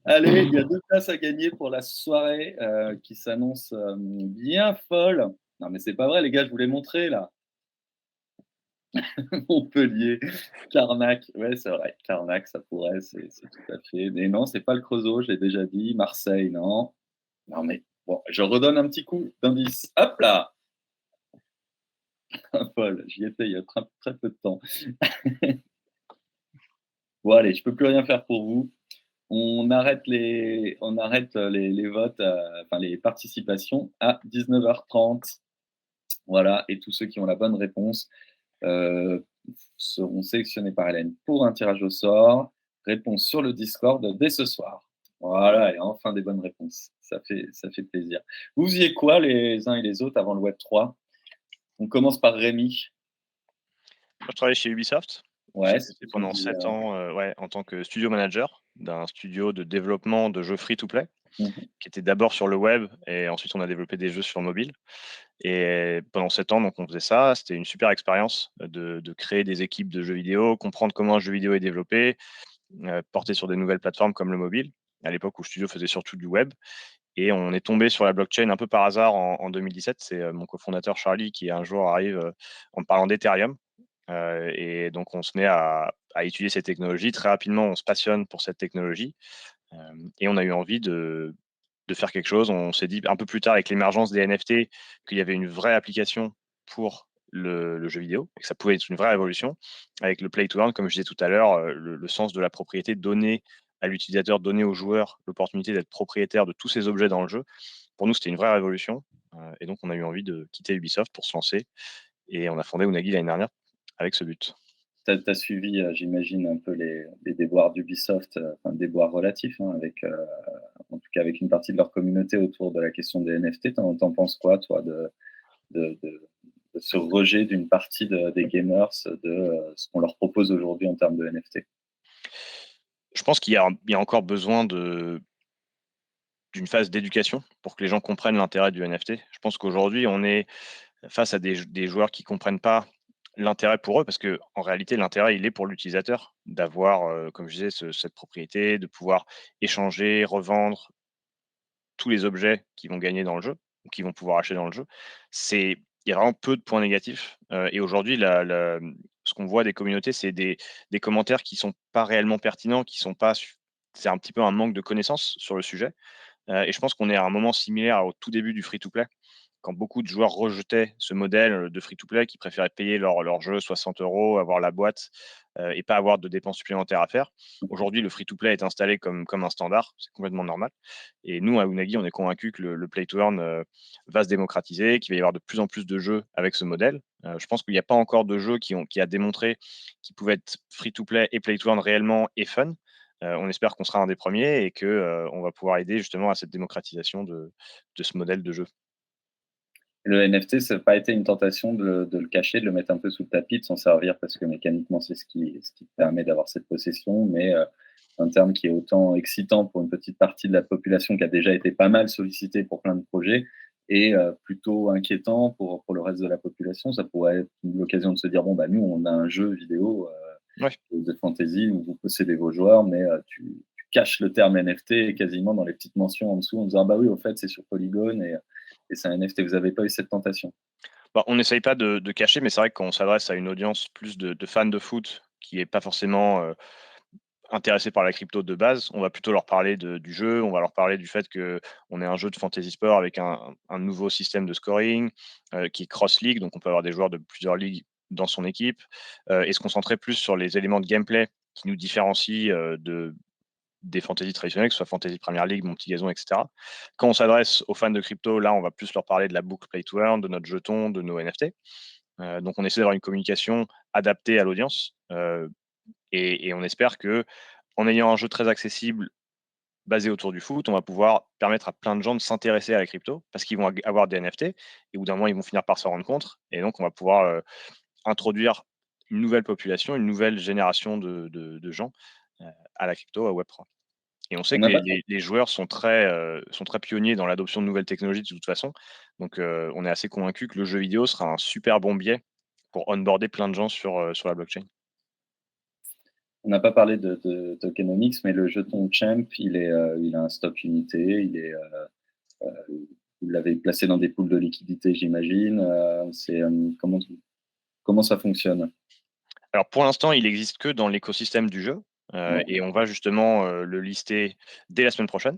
Allez, il y a 2 places à gagner pour la soirée, qui s'annonce, bien folle. Non, mais c'est pas vrai les gars, je vous l'ai montré là. Montpellier, Carnac, ouais, c'est vrai, Carnac, ça pourrait, c'est tout à fait mais non, c'est pas le Creusot, je l'ai déjà dit. Marseille, non. Non, mais bon, je redonne un petit coup d'indice. Hop là! Paul, j'y étais il y a très peu de temps. Bon allez, je peux plus rien faire pour vous. On arrête, les votes, enfin les participations à 19h30. Voilà et tous ceux qui ont la bonne réponse, heu, seront sélectionnés par Hélène pour un tirage au sort. Réponse sur le Discord dès ce soir. Voilà et enfin des bonnes réponses. Ça fait plaisir. Vous faisiez quoi les uns et les autres avant le web 3? On commence par Rémi. Moi, je travaillais chez Ubisoft. Ouais, J'ai c'est ce bossé que tu me pendant disais, 7 ans, ouais, en tant que studio manager d'un studio de développement de jeux free to play, mmh. qui était d'abord sur le web et ensuite on a développé des jeux sur mobile et pendant 7 ans, donc on faisait ça. C'était une super expérience, de créer des équipes de jeux vidéo, comprendre comment un jeu vidéo est développé, porté sur des nouvelles plateformes comme le mobile, à l'époque où le studio faisait surtout du web et on est tombé sur la blockchain un peu par hasard en 2017. C'est, mon cofondateur Charlie qui un jour arrive, en me parlant d'Ethereum. Et donc on se met à étudier ces technologies. Très rapidement, on se passionne pour cette technologie, et on a eu envie de faire quelque chose. On s'est dit un peu plus tard avec l'émergence des NFT qu'il y avait une vraie application pour le jeu vidéo et que ça pouvait être une vraie révolution. Avec le play to earn, comme je disais tout à l'heure, le sens de la propriété, donner à l'utilisateur, donner aux joueurs l'opportunité d'être propriétaire de tous ces objets dans le jeu. Pour nous, c'était une vraie révolution, et donc on a eu envie de quitter Ubisoft pour se lancer et on a fondé Unagi l'année dernière avec ce but. Tu as suivi, j'imagine un peu les déboires d'Ubisoft, enfin déboires relatifs, hein, avec, en tout cas avec une partie de leur communauté autour de la question des NFT. Tu en penses quoi toi de ce rejet d'une partie des gamers de, ce qu'on leur propose aujourd'hui en termes de NFT? Je pense qu'il y a encore besoin d'une phase d'éducation pour que les gens comprennent l'intérêt du NFT. Je pense qu'aujourd'hui, on est face à des joueurs qui comprennent pas l'intérêt pour eux, parce que en réalité, l'intérêt, il est pour l'utilisateur d'avoir, comme je disais, cette propriété, de pouvoir échanger, revendre tous les objets qu'ils vont gagner dans le jeu, ou qu'ils vont pouvoir acheter dans le jeu. Il y a vraiment peu de points négatifs, et aujourd'hui, ce qu'on voit des communautés, c'est des commentaires qui sont pas réellement pertinents, qui sont pas su c'est un petit peu un manque de connaissances sur le sujet, et je pense qu'on est à un moment similaire au tout début du free to play. quand beaucoup de joueurs rejetaient ce modèle de free-to-play, qui préféraient payer leur jeu 60 €, avoir la boîte, et pas avoir de dépenses supplémentaires à faire. Aujourd'hui, le free-to-play est installé comme un standard, c'est complètement normal. Et nous, à Unagi, on est convaincus que le play to earn, va se démocratiser, qu'il va y avoir de plus en plus de jeux avec ce modèle. Je pense qu'il n'y a pas encore de jeu qui a démontré qu'ils pouvaient être free-to-play et play to earn réellement et fun. On espère qu'on sera un des premiers et que, on va pouvoir aider justement à cette démocratisation de ce modèle de jeu. Le NFT, ça n'a pas été une tentation de le cacher, de le mettre un peu sous le tapis, de s'en servir parce que mécaniquement, c'est ce qui permet d'avoir cette possession, mais un terme qui est autant excitant pour une petite partie de la population qui a déjà été pas mal sollicitée pour plein de projets et plutôt inquiétant pour le reste de la population. Ça pourrait être l'occasion de se dire, bon, bah, nous, on a un jeu vidéo Ouais. de fantasy où vous possédez vos joueurs, mais tu caches le terme NFT quasiment dans les petites mentions en dessous en disant, ah bah oui, au fait, c'est sur Polygon et c'est un NFT. Vous n'avez pas eu cette tentation? Bah, on n'essaye pas de cacher, mais c'est vrai que quand on s'adresse à une audience plus de fans de foot qui est pas forcément, intéressés par la crypto de base, on va plutôt leur parler du jeu, on va leur parler du fait qu'on est un jeu de fantasy sport avec un nouveau système de scoring, qui est cross league, donc on peut avoir des joueurs de plusieurs ligues dans son équipe, et se concentrer plus sur les éléments de gameplay qui nous différencient, des fantasy traditionnelles, que ce soit Fantasy Premier League, Mon Petit Gazon, et cetera. Quand on s'adresse aux fans de crypto, là, on va plus leur parler de la boucle Play to Earn, de notre jeton, de nos NFT. Donc on essaie d'avoir une communication adaptée à l'audience, et on espère qu'en ayant un jeu très accessible basé autour du foot, on va pouvoir permettre à plein de gens de s'intéresser à la crypto parce qu'ils vont avoir des NFT et au bout d'un moment, ils vont finir par s'en rendre compte et donc on va pouvoir, introduire une nouvelle population, une nouvelle génération de gens, heu, à la crypto, à Web3. Et on sait On que n'a pas les joueurs sont très pionniers dans l'adoption de nouvelles technologies de toute façon. Donc, on est assez convaincus que le jeu vidéo sera un super bon biais pour onboarder plein de gens sur la blockchain. On n'a pas parlé de tokenomics, mais le jeton Champ, il a un stock unité, vous l'avez placé dans des pools de liquidité, j'imagine. Comment ça fonctionne? Alors pour l'instant, il existe que dans l'écosystème du jeu, Ouais, et on va justement, le lister dès la semaine prochaine,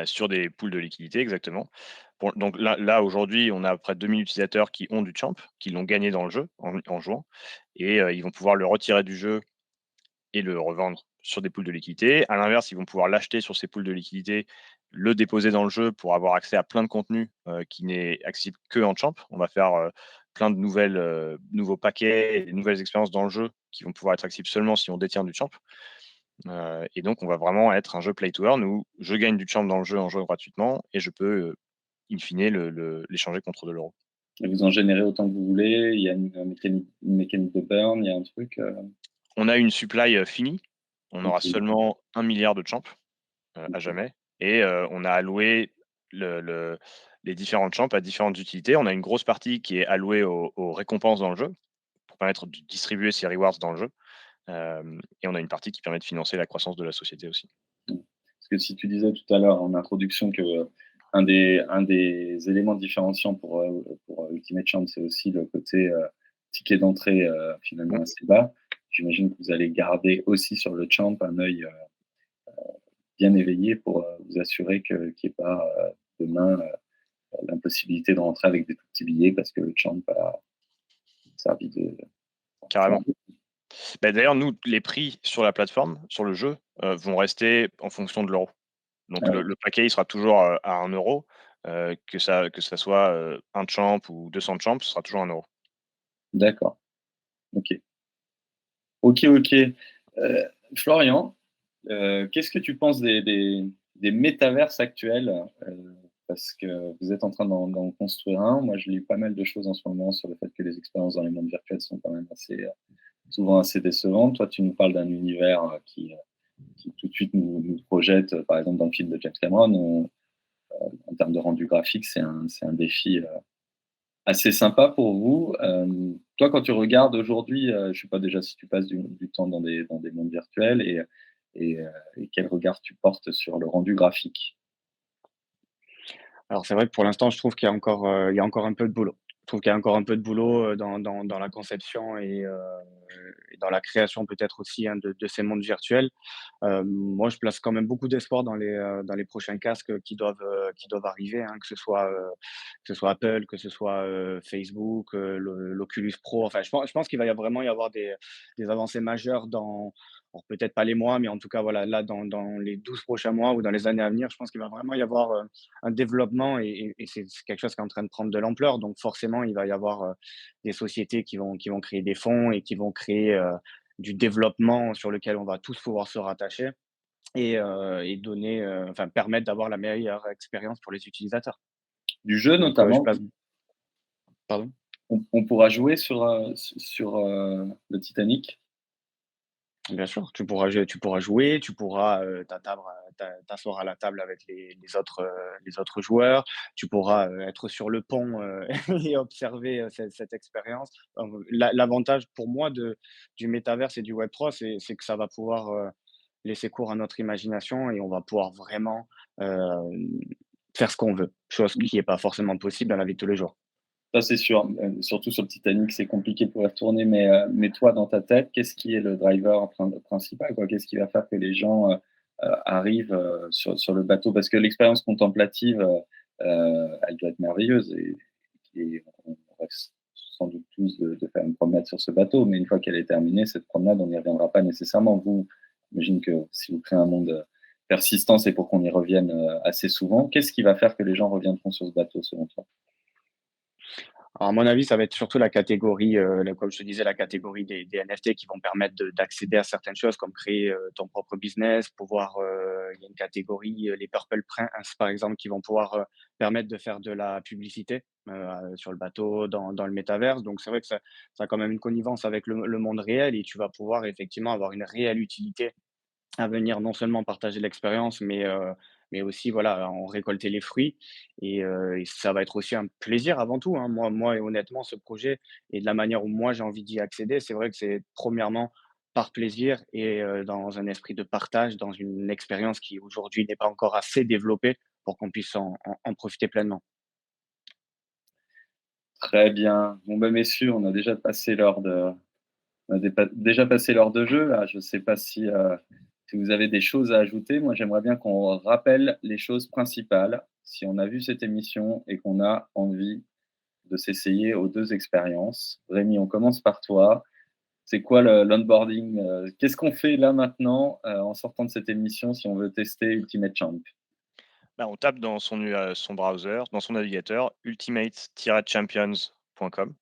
sur des pools de liquidité exactement. Donc là aujourd'hui, on a à peu près 2 000 utilisateurs qui ont du Champ, qui l'ont gagné dans le jeu en jouant et ils vont pouvoir le retirer du jeu et le revendre sur des pools de liquidité. À l'inverse, ils vont pouvoir l'acheter sur ces pools de liquidité, le déposer dans le jeu pour avoir accès à plein de contenu, qui n'est accessible que en Champ. On va faire, plein de nouveaux paquets et de nouvelles expériences dans le jeu qui vont pouvoir être accessibles seulement si on détient du Champ. Et donc on va vraiment être un jeu play to earn où je gagne du Champ dans le jeu en jouant gratuitement et je peux, in fine l'échanger contre de l'euro. et vous en générez autant que vous voulez? Il y a une mécanique de burn, il y a un truc, On a une supply, finie. On aura OK. seulement 1 milliard de Champ. À OK. jamais. Et on a alloué les différentes champs à différentes utilités. On a une grosse partie qui est allouée aux récompenses dans le jeu, pour permettre de distribuer ces rewards dans le jeu. Et on a une partie qui permet de financer la croissance de la société aussi. Mmh. Parce que si tu disais tout à l'heure en introduction que, un des éléments différenciants pour Ultimate Champ, c'est aussi le côté, ticket d'entrée, Mmh. finalement assez bas. J'imagine que vous allez garder aussi sur le Champ un œil, bien éveillé pour, vous assurer qu'il y ait pas, demain, l'impossibilité de rentrer avec des tout petits billets parce que le Champ a servi de Carrément. Bah, d'ailleurs, nous, les prix sur la plateforme, sur le jeu, vont rester en fonction de l'euro. Donc ah le oui, le paquet, il sera toujours, à 1 €, que ça soit, 1 champ ou 200 champs, ce sera toujours 1 €. d'accord, OK. OK, OK. Florian, qu'est-ce que tu penses des métaverses actuels? Parce que vous êtes en train d'en construire un. Moi, je lis pas mal de choses en ce moment sur le fait que les expériences dans les mondes virtuels sont quand même souvent assez décevantes. Toi, tu nous parles d'un univers, qui tout de suite nous projette, par exemple dans le film de James Cameron, en termes de rendu graphique, c'est un défi, assez sympa pour vous. Toi, quand tu regardes aujourd'hui, je ne sais pas déjà si tu passes du temps dans des mondes virtuels et quel regard tu portes sur le rendu graphique? Alors c'est vrai que pour l'instant, je trouve qu'il y a encore un peu de boulot. Je trouve qu'il y a encore un peu de boulot, dans la conception et dans la création peut-être aussi, hein, de ces mondes virtuels. Moi, je place quand même beaucoup d'espoir dans les prochains casques qui doivent arriver, hein, que ce soit Apple, que ce soit, Facebook, l'Oculus Pro. Enfin, je pense qu'il va vraiment y avoir des avancées majeures dans alors peut-être pas les mois, mais en tout cas, voilà, là, dans les 12 prochains mois ou dans les années à venir, je pense qu'il va vraiment y avoir, un développement et c'est quelque chose qui est en train de prendre de l'ampleur. Donc forcément, il va y avoir, des sociétés qui vont créer des fonds et qui vont créer, du développement sur lequel on va tous pouvoir se rattacher et donner, enfin permettre d'avoir la meilleure expérience pour les utilisateurs. Du jeu Donc, je notamment, place pardon? on pourra jouer sur le Titanic? Bien sûr, tu pourras jouer, tu pourras, t'asseoir à la table avec les autres joueurs. Tu pourras, être sur le pont, et observer, cette expérience. L'avantage pour moi du métaverse et du Web3, c'est que ça va pouvoir, laisser cours à notre imagination et on va pouvoir vraiment, faire ce qu'on veut, chose qui est pas forcément possible dans la vie de tous les jours. Ça, c'est sûr, surtout sur le Titanic, c'est compliqué pour y retourner, mais toi, dans ta tête, qu'est-ce qui est le driver principal, quoi? Qu'est-ce qui va faire que les gens, arrivent, sur le bateau? Parce que l'expérience contemplative, elle doit être merveilleuse et on rêve sans doute tous de faire une promenade sur ce bateau, mais une fois qu'elle est terminée, cette promenade, on n'y reviendra pas nécessairement. Vous, j'imagine que si vous créez un monde, persistant, c'est pour qu'on y revienne, assez souvent. Qu'est-ce qui va faire que les gens reviendront sur ce bateau, selon toi? Alors, à mon avis, ça va être surtout la catégorie, comme je te disais, la catégorie des NFT qui vont permettre d'accéder à certaines choses comme créer, ton propre business, pouvoir, il y a une catégorie, les Purple Prince, par exemple, qui vont pouvoir, permettre de faire de la publicité, sur le bateau, dans le métaverse. Donc c'est vrai que ça a quand même une connivence avec le monde réel et tu vas pouvoir effectivement avoir une réelle utilité à venir non seulement partager l'expérience, mais aussi, voilà, en récolter les fruits et ça va être aussi un plaisir avant tout, hein. Moi et honnêtement, ce projet et de la manière où moi j'ai envie d'y accéder, c'est vrai que c'est premièrement par plaisir et dans un esprit de partage, dans une expérience qui aujourd'hui n'est pas encore assez développée pour qu'on puisse en profiter pleinement. Très bien. Bon, ben, messieurs, on a déjà passé l'heure de jeu, là. Je ne sais pas si vous avez des choses à ajouter. Moi, j'aimerais bien qu'on rappelle les choses principales. Si on a vu cette émission et qu'on a envie de s'essayer aux 2 expériences. Rémi, on commence par toi. C'est quoi l'onboarding? Qu'est-ce qu'on fait là maintenant, en sortant de cette émission si on veut tester Ultimate Champ? Bah, on tape dans son browser, dans son navigateur, ultimate-champions.com,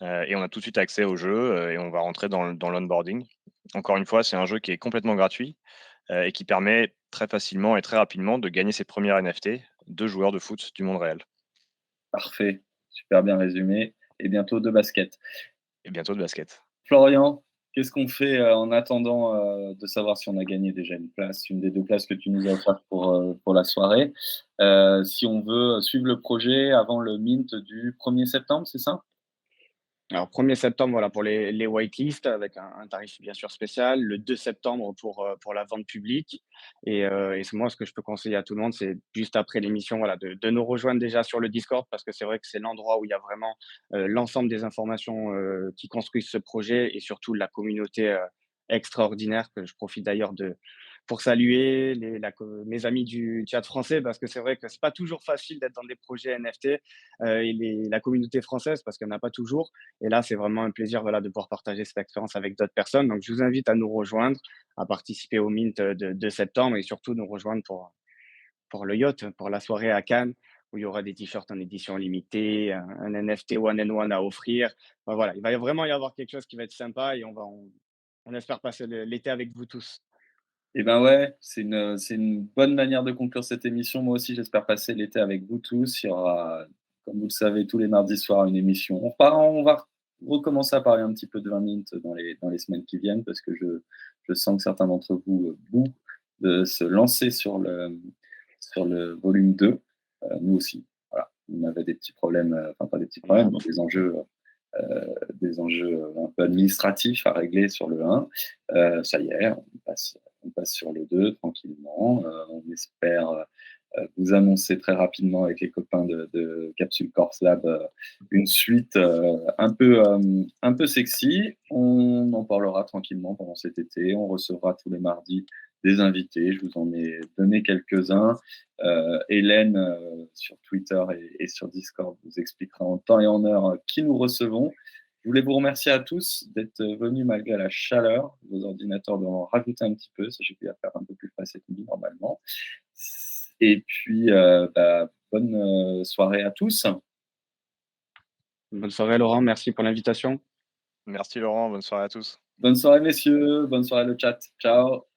et on a tout de suite accès au jeu, et on va rentrer dans l'onboarding. Encore une fois, c'est un jeu qui est complètement gratuit, et qui permet très facilement et très rapidement de gagner ses premières NFT de joueurs de foot du monde réel Parfait, super bien résumé et bientôt de basket. et bientôt de basket. Florian, qu'est-ce qu'on fait, en attendant, de savoir si on a gagné déjà une place, une des 2 places que tu nous as offertes pour la soirée? Si on veut suivre le projet avant le mint du 1er septembre, c'est ça? Alors 1er septembre, voilà, pour les whitelists avec un tarif bien sûr spécial. Le 2 septembre pour la vente publique et c'est moi ce que je peux conseiller à tout le monde, c'est juste après l'émission, voilà, de nous rejoindre déjà sur le Discord parce que c'est vrai que c'est l'endroit où il y a vraiment, l'ensemble des informations, qui construisent ce projet et surtout la communauté, extraordinaire que je profite d'ailleurs de pour saluer mes amis du chat français parce que c'est vrai que c'est pas toujours facile d'être dans des projets NFT, et la communauté française parce qu'il n'y en a pas toujours et là, c'est vraiment un plaisir, voilà, de pouvoir partager cette expérience avec d'autres personnes. Donc, je vous invite à nous rejoindre, à participer au Mint de septembre et surtout nous rejoindre pour le yacht, pour la soirée à Cannes, où il y aura des t-shirts en édition limitée, un NFT one and one à offrir. Enfin, voilà, il va vraiment y avoir quelque chose qui va être sympa et on espère passer l'été avec vous tous. Eh ben, ouais, c'est une bonne manière de conclure cette émission. Moi aussi, j'espère passer l'été avec vous tous. Il y aura, comme vous le savez, tous les mardis soirs, une émission. On va recommencer à parler un petit peu de 20 minutes dans les semaines qui viennent parce que je sens que certains d'entre vous, bouent de se lancer sur le volume 2. Nous aussi. Voilà. On avait des petits problèmes, enfin, pas des petits problèmes, mais des enjeux un peu administratifs à régler sur le 1. Ça y est, on passe sur le 2 tranquillement. On espère vous annoncer très rapidement avec les copains de Capsule Corse Lab une suite un peu sexy. On en parlera tranquillement pendant cet été. On recevra tous les mardis des invités. Je vous en ai donné quelques-uns. Hélène, sur Twitter et sur Discord, vous expliquera en temps et en heure qui nous recevons. Je voulais vous remercier à tous d'être venus malgré la chaleur. Vos ordinateurs doivent en rajouter un petit peu. J'ai pu faire un peu plus frais cette nuit normalement. Et puis, bonne soirée à tous. Bonne soirée, Laurent. Merci pour l'invitation. Merci Laurent, bonne soirée à tous. Bonne soirée, messieurs. Bonne soirée, le chat. Ciao.